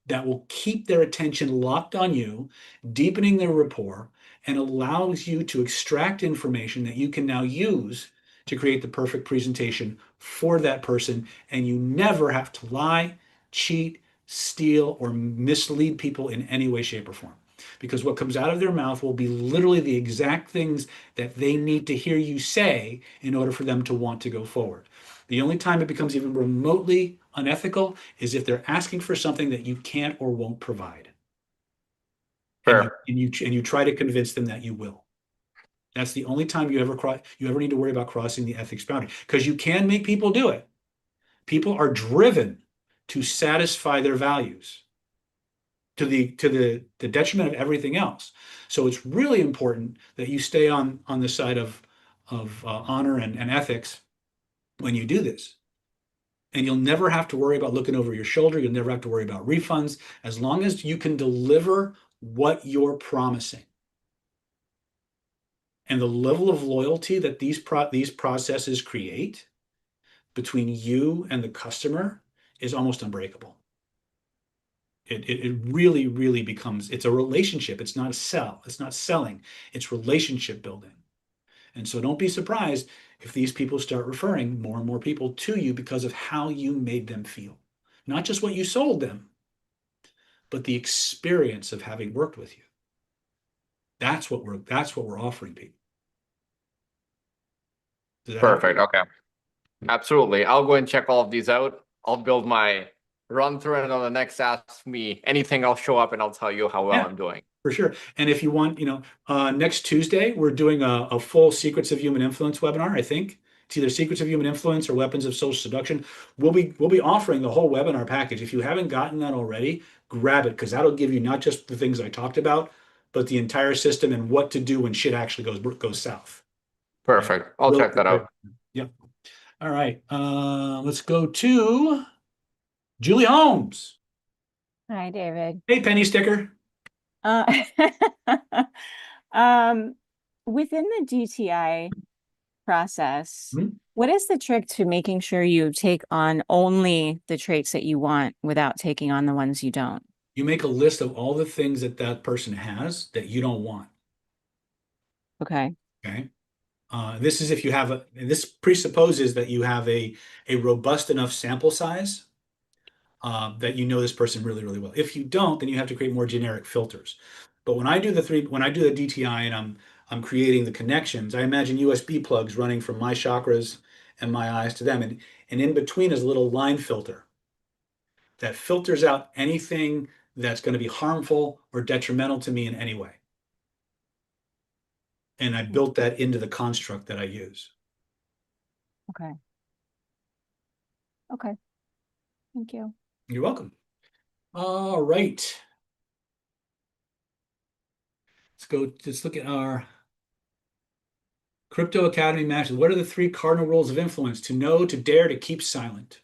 that will keep their attention locked on you, deepening their rapport, and allows you to extract information that you can now use to create the perfect presentation for that person. And you never have to lie, cheat, steal, or mislead people in any way, shape, or form. Because what comes out of their mouth will be literally the exact things that they need to hear you say in order for them to want to go forward. The only time it becomes even remotely unethical is if they're asking for something that you can't or won't provide. Fair. And you try to convince them that you will. That's the only time you ever need to worry about crossing the ethics boundary, because you can make people do it. People are driven to satisfy their values to the detriment of everything else. So it's really important that you stay on the side of honor and ethics when you do this. And you'll never have to worry about looking over your shoulder. You'll never have to worry about refunds, as long as you can deliver what you're promising. And the level of loyalty that these processes create between you and the customer is almost unbreakable. It really, really becomes, it's a relationship. It's not a sell. It's not selling. It's relationship building. And so don't be surprised if these people start referring more and more people to you because of how you made them feel. Not just what you sold them, but the experience of having worked with you. That's what we're offering people. Does that help? Perfect. Okay. Absolutely. I'll go and check all of these out. I'll build my run through, and on the next Ask Me Anything, I'll show up and I'll tell you how well Yeah. I'm doing. For sure. And if you want, next Tuesday, we're doing a full Secrets of Human Influence webinar, I think. It's either Secrets of Human Influence or Weapons of Social Seduction. We'll be offering the whole webinar package. If you haven't gotten that already, grab it, because that'll give you not just the things I talked about, but the entire system and what to do when shit actually goes south. Perfect. I'll check that out. Yep. All right. Let's go to Julie Holmes. Hi, David. Hey, Penny Sticker. Within the DTI process, what is the trick to making sure you take on only the traits that you want without taking on the ones you don't? You make a list of all the things that person has that you don't want. Okay. Okay. This is if you have this presupposes that you have a robust enough sample size that you know this person really, really well. If you don't, then you have to create more generic filters. But when I do the DTI and I'm creating the connections, I imagine USB plugs running from my chakras and my eyes to them, and in between is a little line filter that filters out anything that's going to be harmful or detrimental to me in any way. And I built that into the construct that I use. Okay. Okay. Thank you. You're welcome. All right. Let's look at our Crypto Academy matches. What are the 3 cardinal rules of influence? To know, to dare, to keep silent.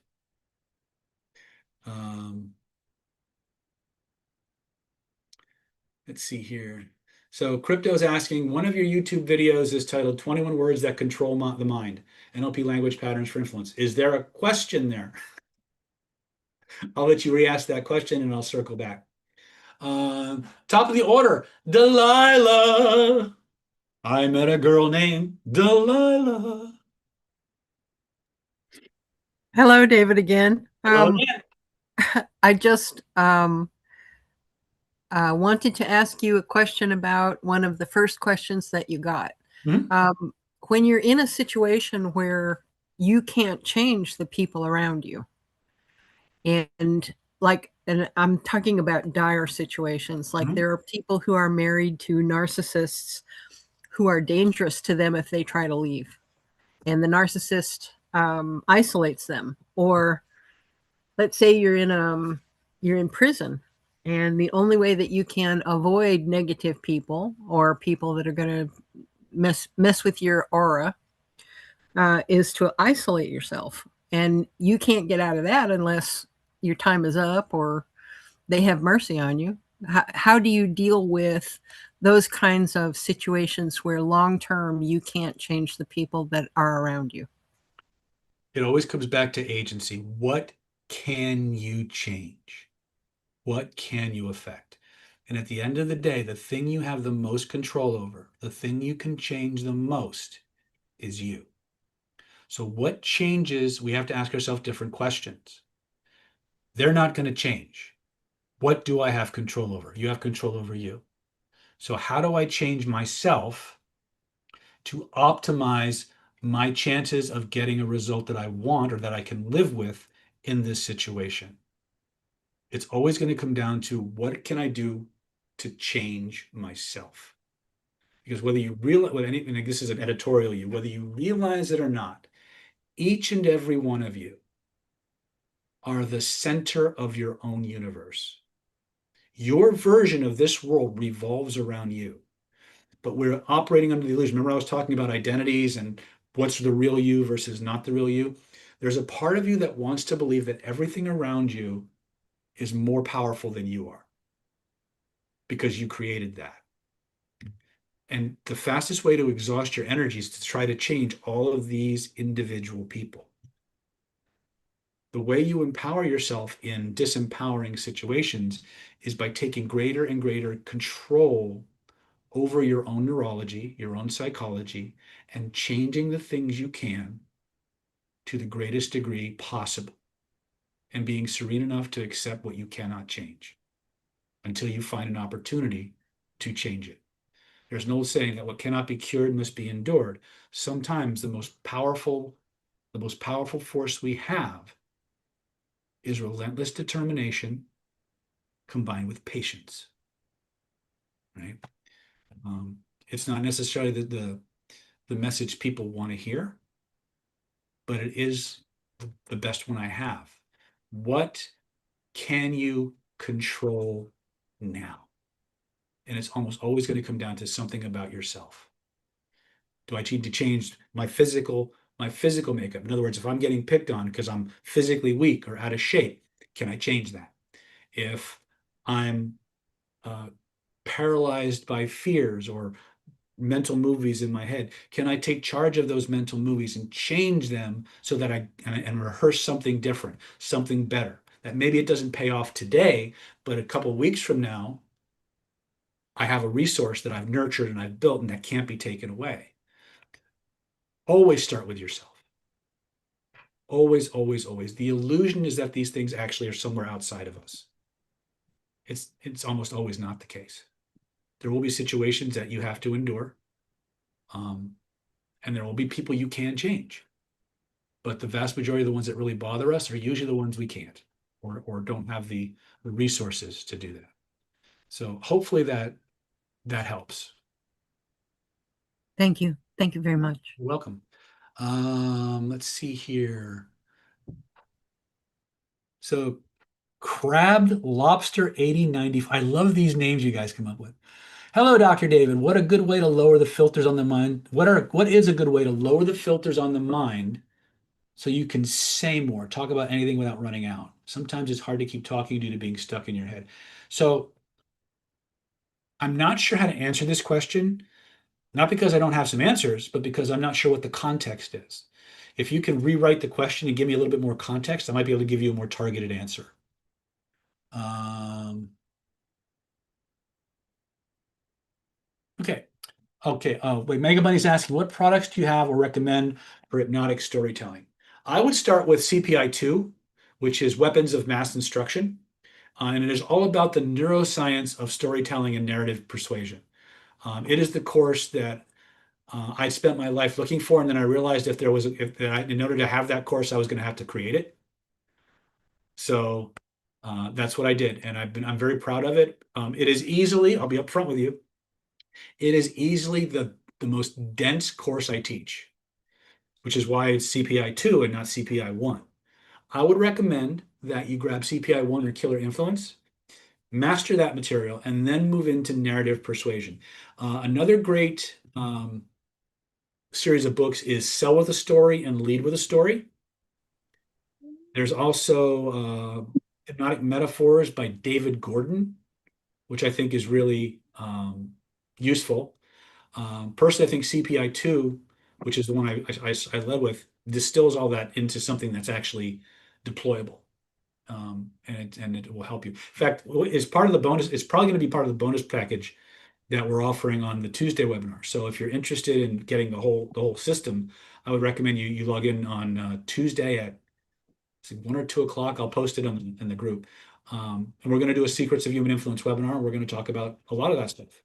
Let's see here. So Crypto's asking, one of your YouTube videos is titled 21 Words That Control the Mind, NLP Language Patterns for Influence. Is there a question there? I'll let you re-ask that question and I'll circle back. Top of the order, Delilah. I met a girl named Delilah. Hello, David, again. Hello, I just wanted to ask you a question about one of the first questions that you got. When you're in a situation where you can't change the people around you, and I'm talking about dire situations, like there are people who are married to narcissists who are dangerous to them if they try to leave. and the narcissist isolates them. Or let's say you're in prison, and the only way that you can avoid negative people or people that are going to mess with your aura is to isolate yourself. And you can't get out of that unless your time is up or they have mercy on you. How do you deal with those kinds of situations where long term you can't change the people that are around you? It always comes back to agency. What can you change? What can you affect? And at the end of the day, the thing you have the most control over, the thing you can change the most is you. So what changes? We have to ask ourselves different questions. They're not going to change. What do I have control over? You have control over you. So how do I change myself to optimize my chances of getting a result that I want or that I can live with in this situation? It's always going to come down to what can I do to change myself? Because whether you realize, and this is an editorial you, whether you realize it or not, each and every one of you are the center of your own universe. Your version of this world revolves around you, but we're operating under the illusion. Remember, I was talking about identities and what's the real you versus not the real you. There's a part of you that wants to believe that everything around you is more powerful than you are because you created that. And the fastest way to exhaust your energy is to try to change all of these individual people. The way you empower yourself in disempowering situations is by taking greater and greater control over your own neurology, your own psychology, and changing the things you can to the greatest degree possible, and being serene enough to accept what you cannot change until you find an opportunity to change it. There's an old saying that what cannot be cured must be endured. Sometimes the most powerful force we have is relentless determination combined with patience. Right? It's not necessarily the message people want to hear, but it is the best one I have. What can you control now? And it's almost always going to come down to something about yourself. Do I need to change my physical makeup? In other words, if I'm getting picked on because I'm physically weak or out of shape, can I change that? If I'm paralyzed by fears or mental movies in my head, can I take charge of those mental movies and change them so that and rehearse something different, something better? That maybe it doesn't pay off today, but a couple of weeks from now, I have a resource that I've nurtured and I've built and that can't be taken away. Always start with yourself. Always, always, always. The illusion is that these things actually are somewhere outside of us. It's almost always not the case. There will be situations that you have to endure, and there will be people you can change. But the vast majority of the ones that really bother us are usually the ones we can't or don't have the resources to do that. So hopefully that helps. Thank you. Thank you very much. You're welcome. Let's see here. So Crabbed Lobster 8090. I love these names you guys come up with. Hello, Dr. David. What a good way to lower the filters on the mind. What is a good way to lower the filters on the mind so you can say more, talk about anything without running out? Sometimes it's hard to keep talking due to being stuck in your head. So I'm not sure how to answer this question, not because I don't have some answers, but because I'm not sure what the context is. If you can rewrite the question and give me a little bit more context, I might be able to give you a more targeted answer. Okay. Okay. Wait, Mega Bunny's asking, what products do you have or recommend for hypnotic storytelling? I would start with CPI-2, which is Weapons of Mass Instruction. And it is all about the neuroscience of storytelling and narrative persuasion. It is the course that I spent my life looking for, and then I realized in order to have that course, I was going to have to create it. So that's what I did, and I'm very proud of it. It is easily, I'll be upfront with you, it is easily the most dense course I teach. which is why it's CPI-2 and not CPI-1. I would recommend that you grab CPI-1 or Killer Influence, master that material, and then move into narrative persuasion. Another great series of books is Sell with a Story and Lead with a Story. There's also Hypnotic Metaphors by David Gordon, which I think is really useful. Personally, I think CPI-2, which is the one I led with, distills all that into something that's actually deployable. And it will help you. In fact, it's part of the bonus. It's probably going to be part of the bonus package that we're offering on the Tuesday webinar. So if you're interested in getting the whole system, I would recommend you log in on Tuesday at 1 or 2 o'clock. I'll post it in the group. And we're going to do a Secrets of Human Influence webinar. We're going to talk about a lot of that stuff.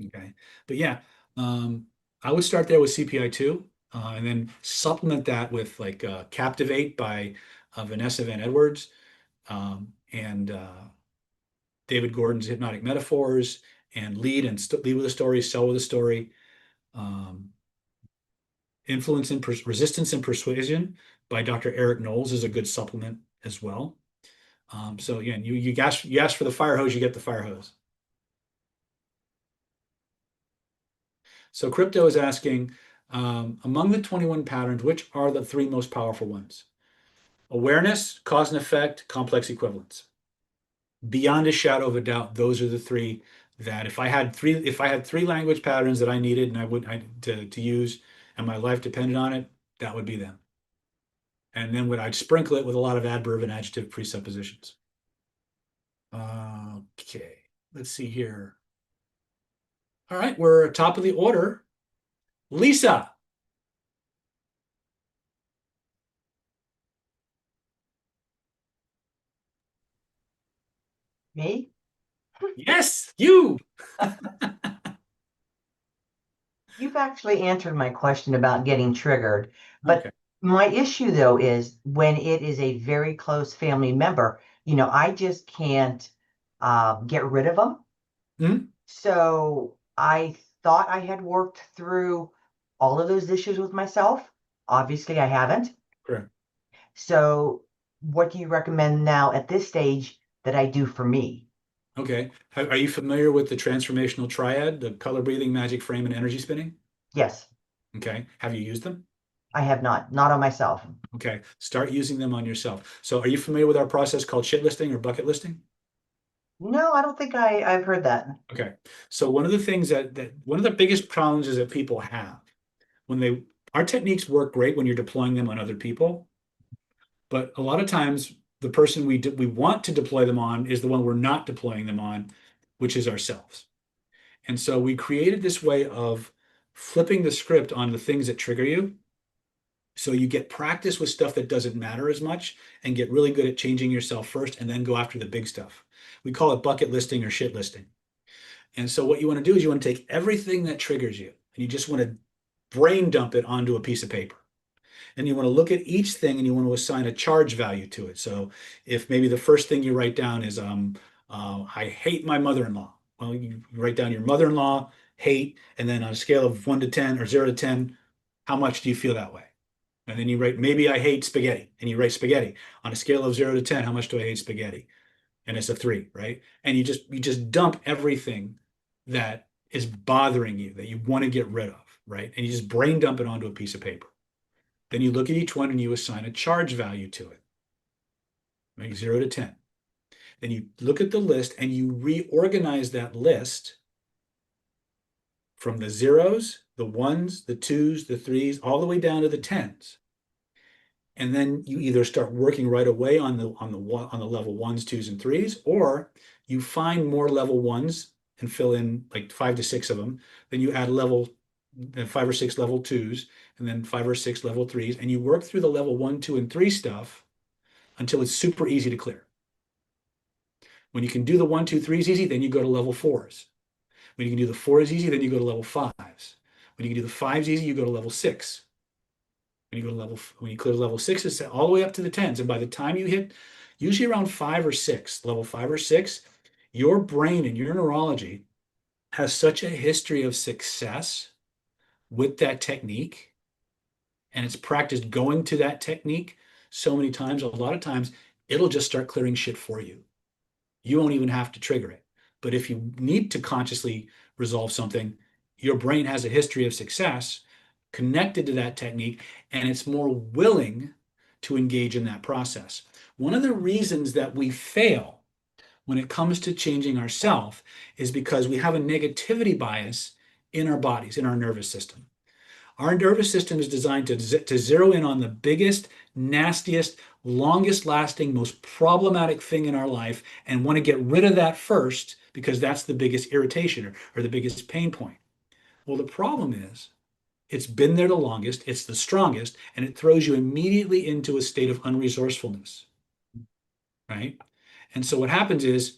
Okay, but yeah, I would start there with CPI-2, and then supplement that with like Captivate by Vanessa Van Edwards, and David Gordon's Hypnotic Metaphors, and Lead with a Story, Sell with a Story. Influence and Resistance and Persuasion by Dr. Eric Knowles is a good supplement as well. So again, you ask for the fire hose, you get the fire hose. So Crypto is asking, among the 21 patterns, which are the 3 most powerful ones? Awareness, cause and effect, complex equivalence. Beyond a shadow of a doubt, those are the 3 that if I had 3 language patterns that I needed and to use, and my life depended on it, that would be them. And then I'd sprinkle it with a lot of adverb and adjective presuppositions. Okay, let's see here. All right, we're top of the order. Lisa. Me? Yes, you. You've actually answered my question about getting triggered. But Okay. my issue, though, is when it is a very close family member, I just can't get rid of them. Mm-hmm. So I thought I had worked through all of those issues with myself. Obviously, I haven't. Correct. So what do you recommend now at this stage that I do for me? Okay. Are you familiar with the transformational triad, the color breathing, magic frame, and energy spinning? Yes. Okay. Have you used them? I have not on myself. Okay. Start using them on yourself. So are you familiar with our process called shit listing or bucket listing? No, I don't think I've heard that. Okay. So one of the things one of the biggest challenges that people have our techniques work great when you're deploying them on other people, but a lot of times the person we want to deploy them on is the one we're not deploying them on, which is ourselves. And so we created this way of flipping the script on the things that trigger you. So you get practice with stuff that doesn't matter as much and get really good at changing yourself first and then go after the big stuff. We call it bucket listing or shit listing. And so what you want to do is you want to take everything that triggers you and you just want to brain dump it onto a piece of paper. And you want to look at each thing and you want to assign a charge value to it. So if maybe the first thing you write down is, I hate my mother-in-law. Well, you write down your mother-in-law, hate, and then on a scale of 1 to 10 or 0 to 10, how much do you feel that way? And then you write, maybe I hate spaghetti. And you write spaghetti. On a scale of 0 to 10, how much do I hate spaghetti? And it's a 3, right? And you just dump everything that is bothering you, that you want to get rid of, right? And you just brain dump it onto a piece of paper. Then you look at each one and you assign a charge value to it, like 0 to 10. Then you look at the list and you reorganize that list from the zeros, the ones, the twos, the threes, all the way down to the tens. And then you either start working right away on the level ones, twos, and threes, or you find more level ones and fill in like 5 to 6 of them. Then you add 5 or 6 level twos, and then 5 or 6 level threes, and you work through the level 1, 2, and 3 stuff until it's super easy to clear. When you can do the 1, 2, 3s easy, then you go to level 4s. When you can do the 4s easy, then you go to level 5s. When you can do the 5s easy, you go to level 6. When you clear level 6, it's all the way up to the 10s. And by the time you hit, usually around 5 or 6, level 5 or 6, your brain and your neurology has such a history of success with that technique and it's practiced going to that technique so many times, a lot of times it'll just start clearing shit for you. You won't even have to trigger it. But if you need to consciously resolve something, your brain has a history of success connected to that technique, and it's more willing to engage in that process. One of the reasons that we fail when it comes to changing ourselves is because we have a negativity bias in our bodies, in our nervous system. Our nervous system is designed to zero in on the biggest, nastiest, longest lasting, most problematic thing in our life and want to get rid of that first because that's the biggest irritation or the biggest pain point. Well, the problem is it's been there the longest, it's the strongest, and it throws you immediately into a state of unresourcefulness, right? And so what happens is,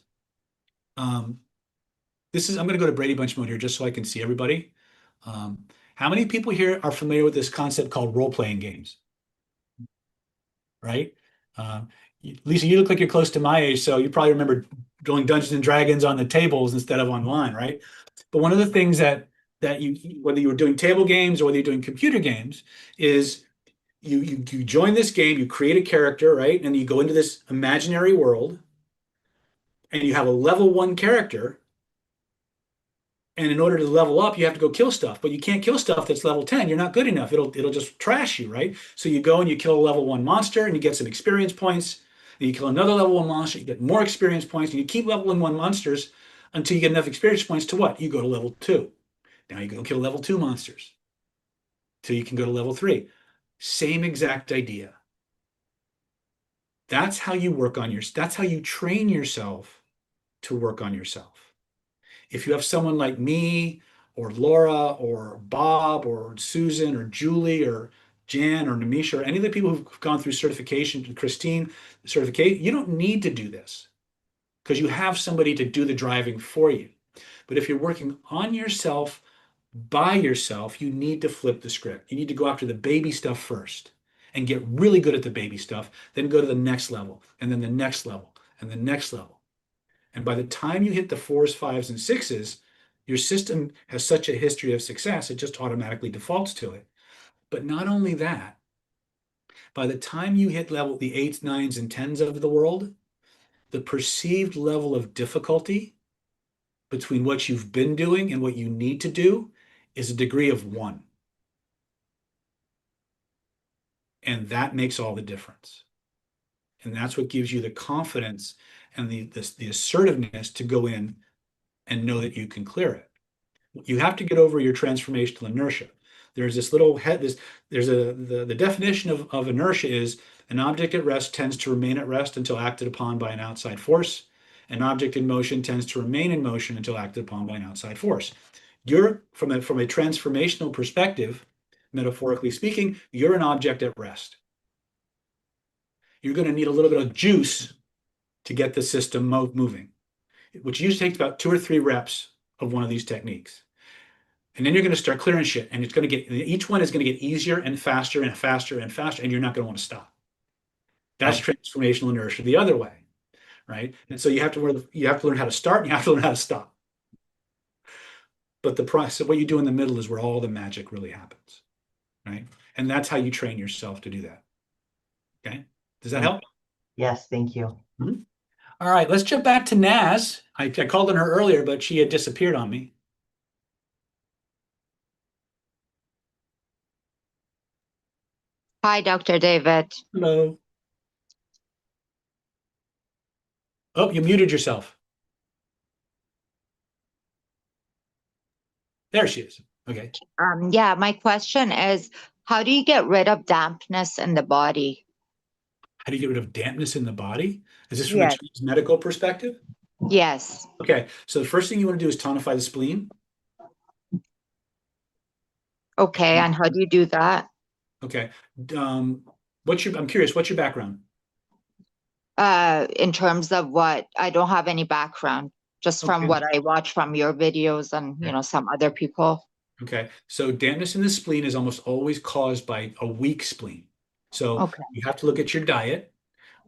I'm going to go to Brady Bunch mode here just so I can see everybody. How many people here are familiar with this concept called role-playing games? Right? Lisa, you look like you're close to my age, so you probably remember doing Dungeons and Dragons on the tables instead of online, right? But one of the things that you, whether you were doing table games or whether you're doing computer games, is you join this game, you create a character, right? And you go into this imaginary world, and you have a level 1 character. And in order to level up, you have to go kill stuff, but you can't kill stuff that's level 10. You're not good enough. It'll just trash you, right? So you go and you kill a level 1 monster and you get some experience points. And you kill another level 1 monster, you get more experience points, and you keep leveling 1 monsters until you get enough experience points to what? You go to level 2. Now you go kill level 2 monsters till you can go to level 3. Same exact idea. That's how you work on that's how you train yourself to work on yourself. If you have someone like me or Laura or Bob or Susan or Julie or Jan or Namisha or any of the people who've gone through certification, Christine, certification, you don't need to do this because you have somebody to do the driving for you. But if you're working on yourself, by yourself, you need to flip the script. You need to go after the baby stuff first and get really good at the baby stuff, then go to the next level, and then the next level, and the next level. And by the time you hit the 4s, 5s, and 6s, your system has such a history of success, it just automatically defaults to it. But not only that, by the time you hit level the 8s, 9s, and 10s of the world, the perceived level of difficulty between what you've been doing and what you need to do is a degree of 1. And that makes all the difference. And that's what gives you the confidence and the assertiveness to go in and know that you can clear it. You have to get over your transformational inertia. There's this little the definition of inertia is an object at rest tends to remain at rest until acted upon by an outside force. An object in motion tends to remain in motion until acted upon by an outside force. You're from a transformational perspective, metaphorically speaking, you're an object at rest. You're going to need a little bit of juice to get the system moving, which usually takes about 2 or 3 reps of one of these techniques. And then you're going to start clearing shit, and it's going to get, each one is going to get easier and faster and faster and faster, and you're not going to want to stop. That's transformational inertia the other way, right? And so you have to learn how to start and you have to learn how to stop. But the process, what you do in the middle is where all the magic really happens, right? And that's how you train yourself to do that. Okay, does that help? Yes, thank you. Mm-hmm. All right, let's jump back to Naz. I called on her earlier, but she had disappeared on me. Hi, Dr. David. Hello. Oh, you muted yourself. There she is. Okay. Yeah, my question is, how do you get rid of dampness in the body? How do you get rid of dampness in the body? Is this from Yes. a medical perspective? Yes. Okay, so the first thing you want to do is tonify the spleen. Okay, and how do you do that? Okay. I'm curious, what's your background? In terms of what? I don't have any background, just from what I watch from your videos and, some other people. Okay, so dampness in the spleen is almost always caused by a weak spleen. So you have to look at your diet.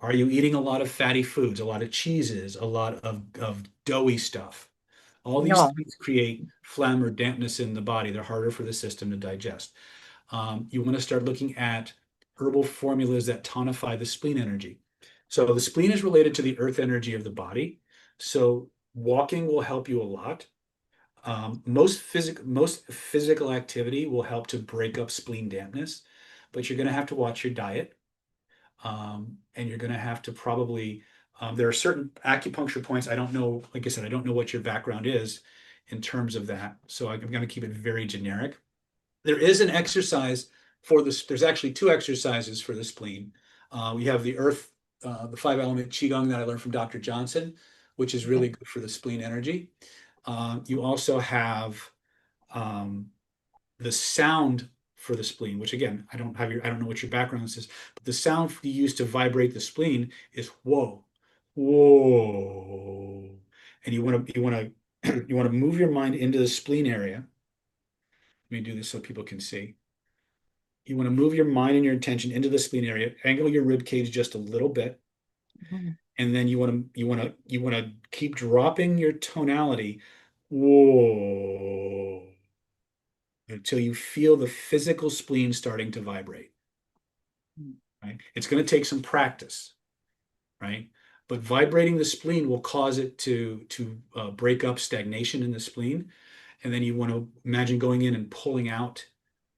Are you eating a lot of fatty foods, a lot of cheeses, a lot of doughy stuff? All these things create phlegm or dampness in the body. They're harder for the system to digest. You want to start looking at herbal formulas that tonify the spleen energy. So the spleen is related to the earth energy of the body. So walking will help you a lot. Most physical activity will help to break up spleen dampness, but you're going to have to watch your diet. And you're going to have to probably, there are certain acupuncture points. I don't know, like I said, I don't know what your background is in terms of that. So I'm going to keep it very generic. There is an exercise for this. There's actually two exercises for the spleen. We have the earth, the 5-element qigong that I learned from Dr. Johnson, which is really good for the spleen energy. You also have the sound for the spleen, which again, I don't know what your background is, but the sound you use to vibrate the spleen is whoa, whoa. And you want to move your mind into the spleen area. Let me do this so people can see. You want to move your mind and your attention into the spleen area, angle your rib cage just a little bit. And then you want to keep dropping your tonality. Whoa. Until you feel the physical spleen starting to vibrate. Right? It's going to take some practice, right? But vibrating the spleen will cause it to break up stagnation in the spleen, and then you want to imagine going in and pulling out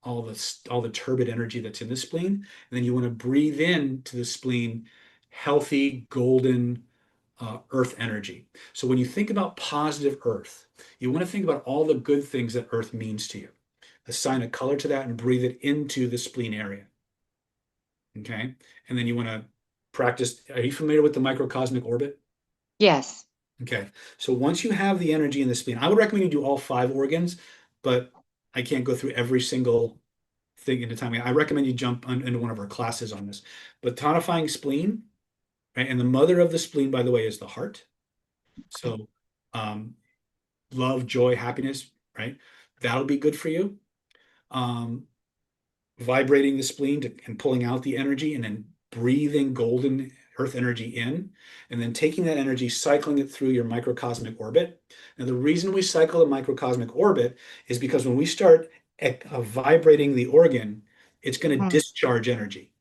all the turbid energy that's in the spleen, and then you want to breathe in to the spleen healthy golden earth energy. So when you think about positive earth, you want to think about all the good things that earth means to you. Assign a color to that and breathe it into the spleen area. Okay. And then you want to practice. Are you familiar with the microcosmic orbit? Yes. Okay. So once you have the energy in the spleen, I would recommend you do all 5 organs, but I can't go through every single thing in a time. I recommend you jump into one of our classes on this. But tonifying spleen, right? And the mother of the spleen, by the way, is the heart. So love, joy, happiness, right? That'll be good for you. Vibrating the spleen and pulling out the energy, and then breathing golden earth energy in, and then taking that energy, cycling it through your microcosmic orbit. Now, the reason we cycle a microcosmic orbit is because when we start vibrating the organ, it's going to discharge energy.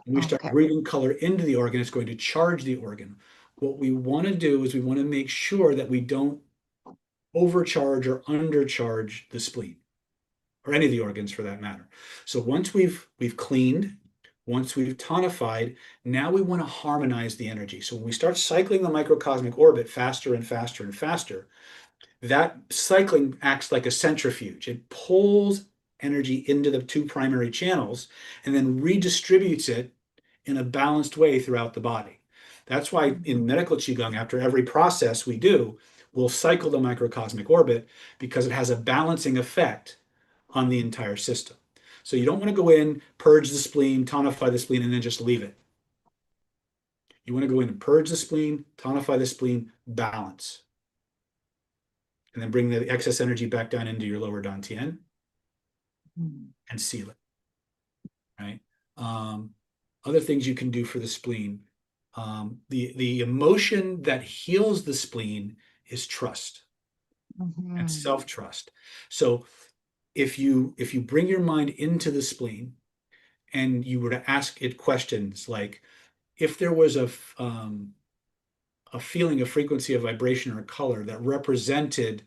When we start breathing color into the organ, it's going to charge the organ. What we want to do is we want to make sure that we don't overcharge or undercharge the spleen, or any of the organs for that matter. So once we've cleaned, once we've tonified, now we want to harmonize the energy. So when we start cycling the microcosmic orbit faster and faster and faster, that cycling acts like a centrifuge. It pulls energy into the 2 primary channels and then redistributes it in a balanced way throughout the body. That's why in medical qigong, after every process we do, we'll cycle the microcosmic orbit, because it has a balancing effect on the entire system. So you don't want to go in, purge the spleen, tonify the spleen, and then just leave it. You want to go in and purge the spleen, tonify the spleen, balance. And then bring the excess energy back down into your lower dantian and seal it, right? Other things you can do for the spleen. The emotion that heals the spleen is trust and self-trust. So if you bring your mind into the spleen and you were to ask it questions like, if there was a feeling, a frequency, a vibration, or a color that represented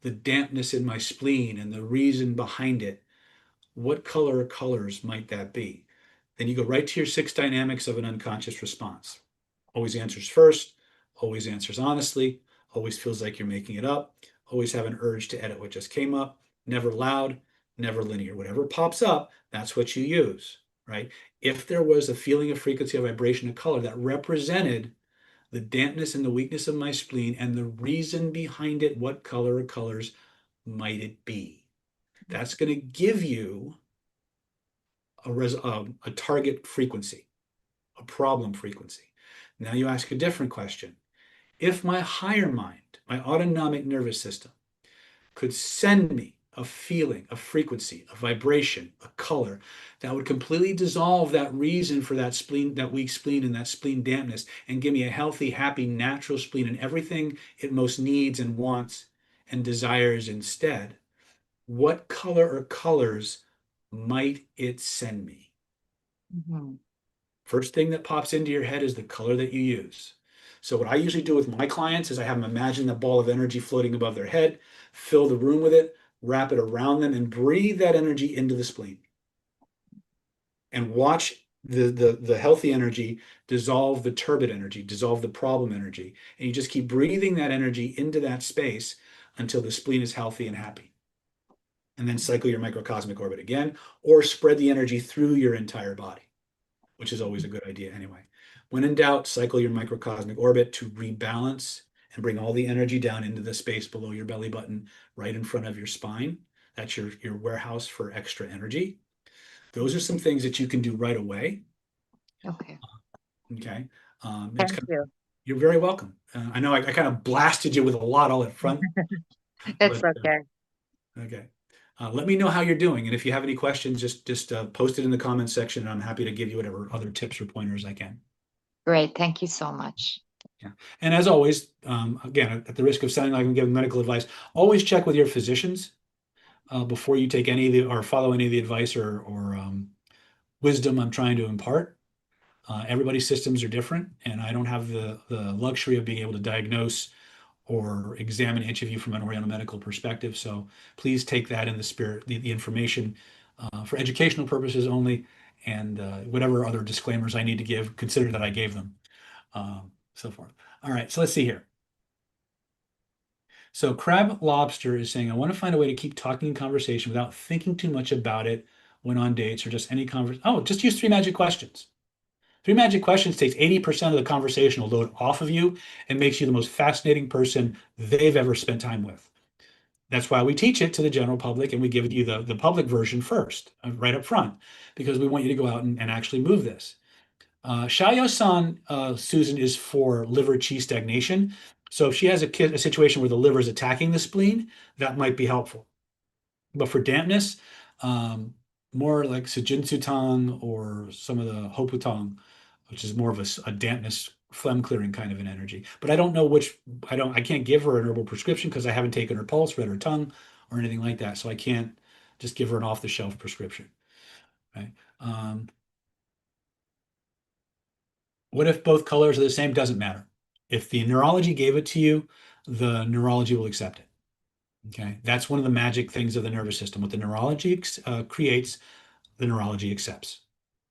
the dampness in my spleen and the reason behind it, what color or colors might that be? Then you go right to your 6 dynamics of an unconscious response. Always answers first, always answers honestly, always feels like you're making it up, always have an urge to edit what just came up, never loud, never linear. Whatever pops up, that's what you use, right? If there was a feeling, a frequency, a vibration, a color that represented the dampness and the weakness of my spleen and the reason behind it, what color or colors might it be? That's going to give you a target frequency, a problem frequency. Now you ask a different question. If my higher mind, my autonomic nervous system, could send me a feeling, a frequency, a vibration, a color that would completely dissolve that reason for that spleen, that weak spleen and that spleen dampness, and give me a healthy, happy, natural spleen and everything it most needs and wants and desires instead, what color or colors might it send me? Mhm. First thing that pops into your head is the color that you use. So what I usually do with my clients is I have them imagine the ball of energy floating above their head, fill the room with it, wrap it around them, and breathe that energy into the spleen. And watch the healthy energy dissolve the turbid energy, dissolve the problem energy. And you just keep breathing that energy into that space until the spleen is healthy and happy. And then cycle your microcosmic orbit again, or spread the energy through your entire body, which is always a good idea anyway. When in doubt, cycle your microcosmic orbit to rebalance and bring all the energy down into the space below your belly button, right in front of your spine. That's your warehouse for extra energy. Those are some things that you can do right away. Okay. Okay. Thank you. You're very welcome. I know I kind of blasted you with a lot all at front. It's but, okay. Okay. Let me know how you're doing. And if you have any questions, just post it in the comments section. And I'm happy to give you whatever other tips or pointers I can. Great. Thank you so much. Yeah. And as always, again, at the risk of sounding like I'm giving medical advice, always check with your physicians before you take any of the or follow any of the advice or wisdom I'm trying to impart. Everybody's systems are different, and I don't have the luxury of being able to diagnose or examine each of you from an Oriental medical perspective. So please take that in the spirit, the information for educational purposes only, and whatever other disclaimers I need to give, consider that I gave them, so forth. All right, so let's see here. So Crab Lobster is saying, I want to find a way to keep talking in conversation without thinking too much about it when on dates or just any conversation. Oh, just use 3 magic questions. 3 magic questions takes 80% of the conversational load off of you and makes you the most fascinating person they've ever spent time with. That's why we teach it to the general public and we give you the public version first, right up front, because we want you to go out and actually move this. Shayo-san, Susan, is for liver qi stagnation. So if she has a situation where the liver is attacking the spleen, that might be helpful. But for dampness, more like Sujinsu Tang or some of the Hopu Tang, which is more of a dampness, phlegm clearing kind of an energy. But I don't know which, I can't give her an herbal prescription because I haven't taken her pulse, read her tongue, or anything like that. So I can't just give her an off-the-shelf prescription. Right? What if both colors are the same? Doesn't matter. If the neurology gave it to you, the neurology will accept it. Okay, that's one of the magic things of the nervous system. What the neurology creates, the neurology accepts.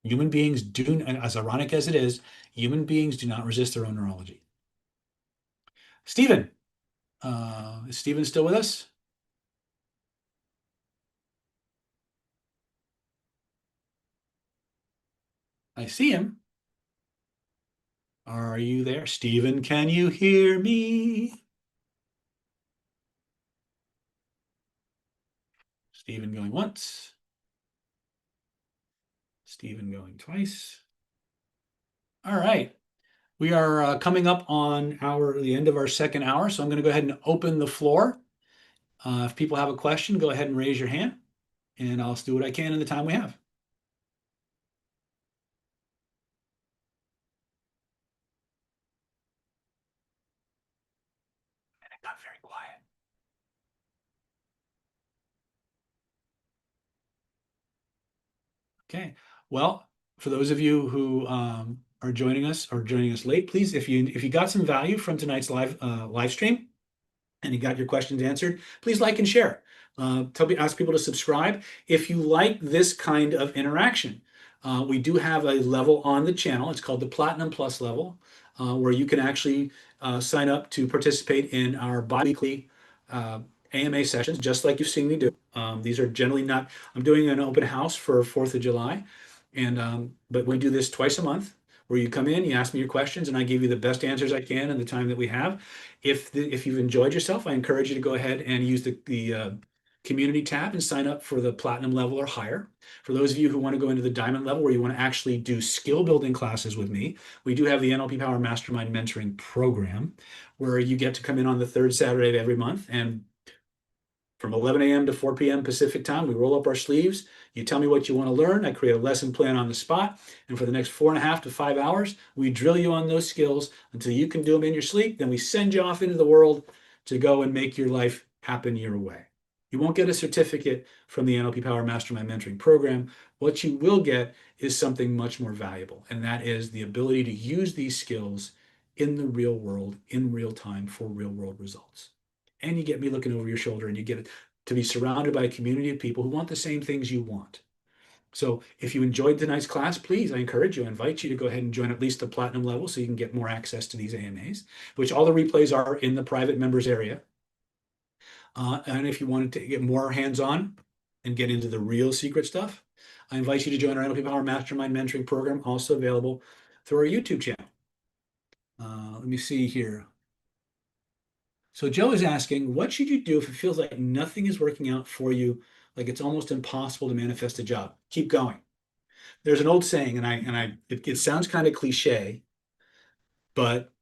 Human beings do, as ironic as it is, human beings do not resist their own neurology. Stephen, is Stephen still with us? I see him. Are you there? Stephen, can you hear me? Stephen going once. Stephen going twice. All right. We are coming up on the end of our second hour, so I'm going to go ahead and open the floor. If people have a question, go ahead and raise your hand, and I'll do what I can in the time we have. And it got very quiet. Okay. Well, for those of you who are joining us late, please, if you got some value from tonight's live stream and you got your questions answered, please like and share. Ask people to subscribe. If you like this kind of interaction, we do have a level on the channel. It's called the Platinum Plus level, where you can actually sign up to participate in our bi-weekly AMA sessions, just like you've seen me do. These are generally not, I'm doing an open house for 4th of July, but we do this twice a month, where you come in, you ask me your questions, and I give you the best answers I can in the time that we have. If you've enjoyed yourself, I encourage you to go ahead and use the community tab and sign up for the platinum level or higher. For those of you who want to go into the diamond level, where you want to actually do skill building classes with me, we do have the NLP Power Mastermind Mentoring Program, where you get to come in on the 3rd Saturday of every month, and from 11 a.m. to 4 p.m. Pacific time, we roll up our sleeves. You tell me what you want to learn. I create a lesson plan on the spot. And for the next 4.5 to 5 hours, we drill you on those skills until you can do them in your sleep. Then we send you off into the world to go and make your life happen your way. You won't get a certificate from the NLP Power Mastermind Mentoring Program. What you will get is something much more valuable, and that is the ability to use these skills in the real world, in real time, for real world results. And you get me looking over your shoulder, and you get to be surrounded by a community of people who want the same things you want. So if you enjoyed tonight's class, please, I encourage you, I invite you to go ahead and join at least the platinum level so you can get more access to these AMAs, which all the replays are in the private members area. And if you wanted to get more hands-on and get into the real secret stuff, I invite you to join our NLP Power Mastermind Mentoring Program, also available through our YouTube channel. Let me see here. So Joe is asking, what should you do if it feels like nothing is working out for you, like it's almost impossible to manifest a job? Keep going. There's an old saying, and it sounds kind of cliche, but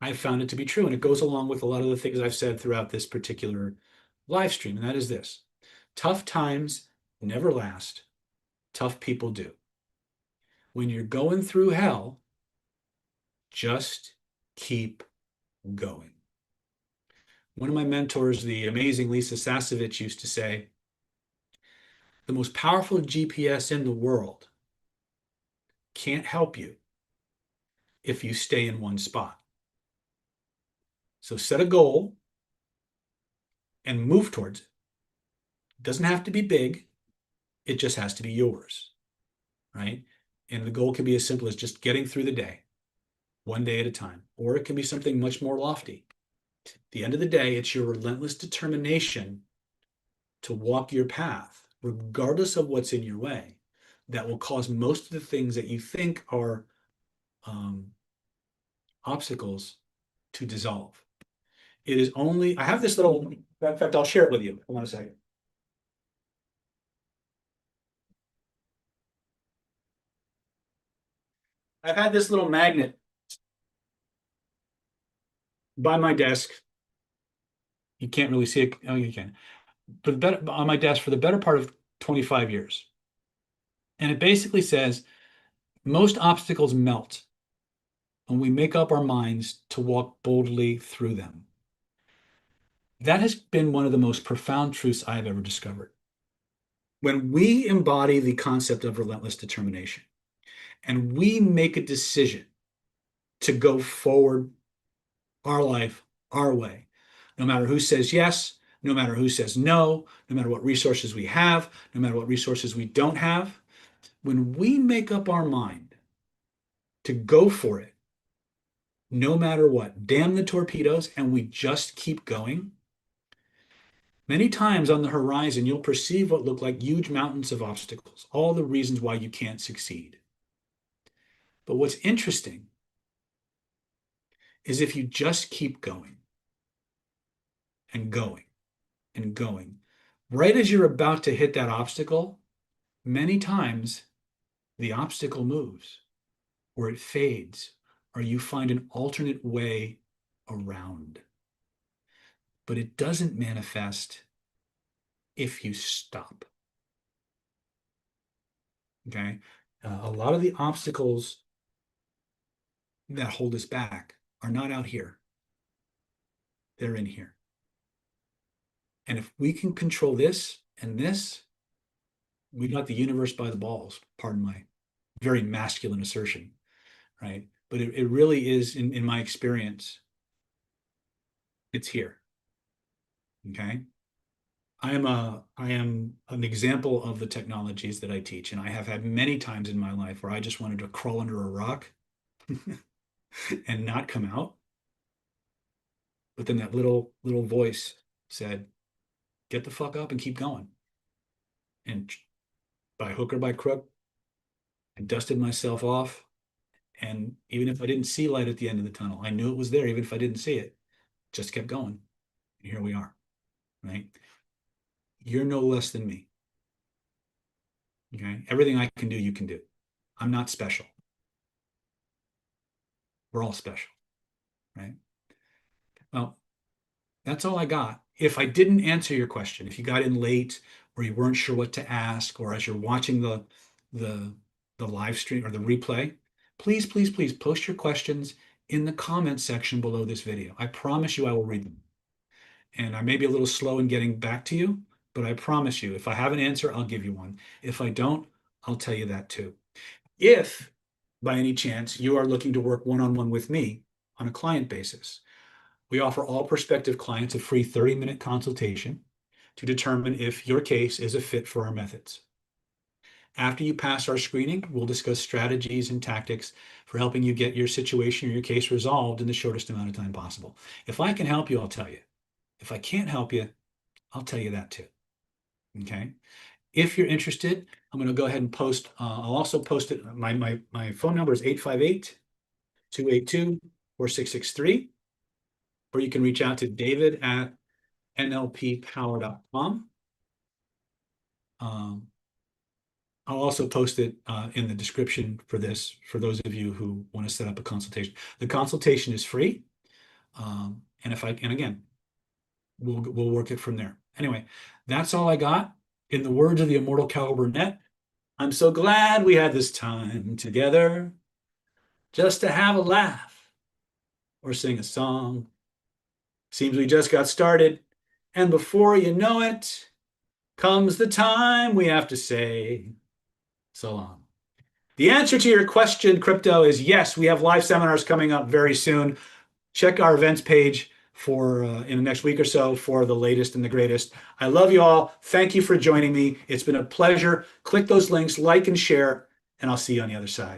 I found it to be true, and it goes along with a lot of the things I've said throughout this particular live stream, and that is this: tough times never last, tough people do. When you're going through hell, just keep going. One of my mentors, the amazing Lisa Sasevich, used to say, the most powerful GPS in the world can't help you if you stay in one spot. So set a goal and move towards it. It doesn't have to be big. It just has to be yours, right? And the goal can be as simple as just getting through the day, one day at a time, or it can be something much more lofty. At the end of the day, it's your relentless determination to walk your path, regardless of what's in your way, that will cause most of the things that you think are obstacles to dissolve. It is only, I have this little, in fact, I'll share it with you. Hold on a second. I've had this little magnet by my desk. You can't really see it. Oh, you can. On my desk for the better part of 25 years. And it basically says, most obstacles melt when we make up our minds to walk boldly through them. That has been one of the most profound truths I've ever discovered. When we embody the concept of relentless determination and we make a decision to go forward our life our way, no matter who says yes, no matter who says no, no matter what resources we have, no matter what resources we don't have, when we make up our mind to go for it, no matter what, damn the torpedoes, and we just keep going, many times on the horizon, you'll perceive what look like huge mountains of obstacles, all the reasons why you can't succeed. But what's interesting is if you just keep going and going and going, right as you're about to hit that obstacle, many times the obstacle moves or it fades or you find an alternate way around. But it doesn't manifest if you stop. Okay? A lot of the obstacles that hold us back are not out here. They're in here. And if we can control this and this, we got the universe by the balls, pardon my very masculine assertion, right? But it really is, in my experience, it's here. Okay? I am an example of the technologies that I teach, and I have had many times in my life where I just wanted to crawl under a rock and not come out. But then that little voice said, get the fuck up and keep going. And by hook or by crook, I dusted myself off. And even if I didn't see light at the end of the tunnel, I knew it was there, even if I didn't see it, just kept going. And here we are, right? You're no less than me. Okay? Everything I can do, you can do. I'm not special. We're all special, right? Well, that's all I got. If I didn't answer your question, if you got in late or you weren't sure what to ask, or as you're watching the live stream or the replay, please post your questions in the comment section below this video. I promise you I will read them. and I may be a little slow in getting back to you, but I promise you, if I have an answer, I'll give you one. If I don't, I'll tell you that too. If by any chance you are looking to work one-on-one with me on a client basis, we offer all prospective clients a free 30-minute consultation to determine if your case is a fit for our methods. After you pass our screening, we'll discuss strategies and tactics for helping you get your situation or your case resolved in the shortest amount of time possible. If I can help you, I'll tell you. If I can't help you, I'll tell you that too. Okay. If you're interested, I'm going to go ahead and post. I'll also post it. My phone number is 858-282-4663, or you can reach out to David at nlppower.com. I'll also post it in the description for this, for those of you who want to set up a consultation. The consultation is free. And again, we'll work it from there. Anyway, that's all I got. In the words of the immortal Carol Burnett, I'm so glad we had this time together just to have a laugh or sing a song. Seems we just got started, and before you know it, comes the time we have to say so long. The answer to your question, Crypto, is yes, we have live seminars coming up very soon. Check our events page for in the next week or so for the latest and the greatest. I love you all. Thank you for joining me. It's been a pleasure. Click those links, like and share, and I'll see you on the other side.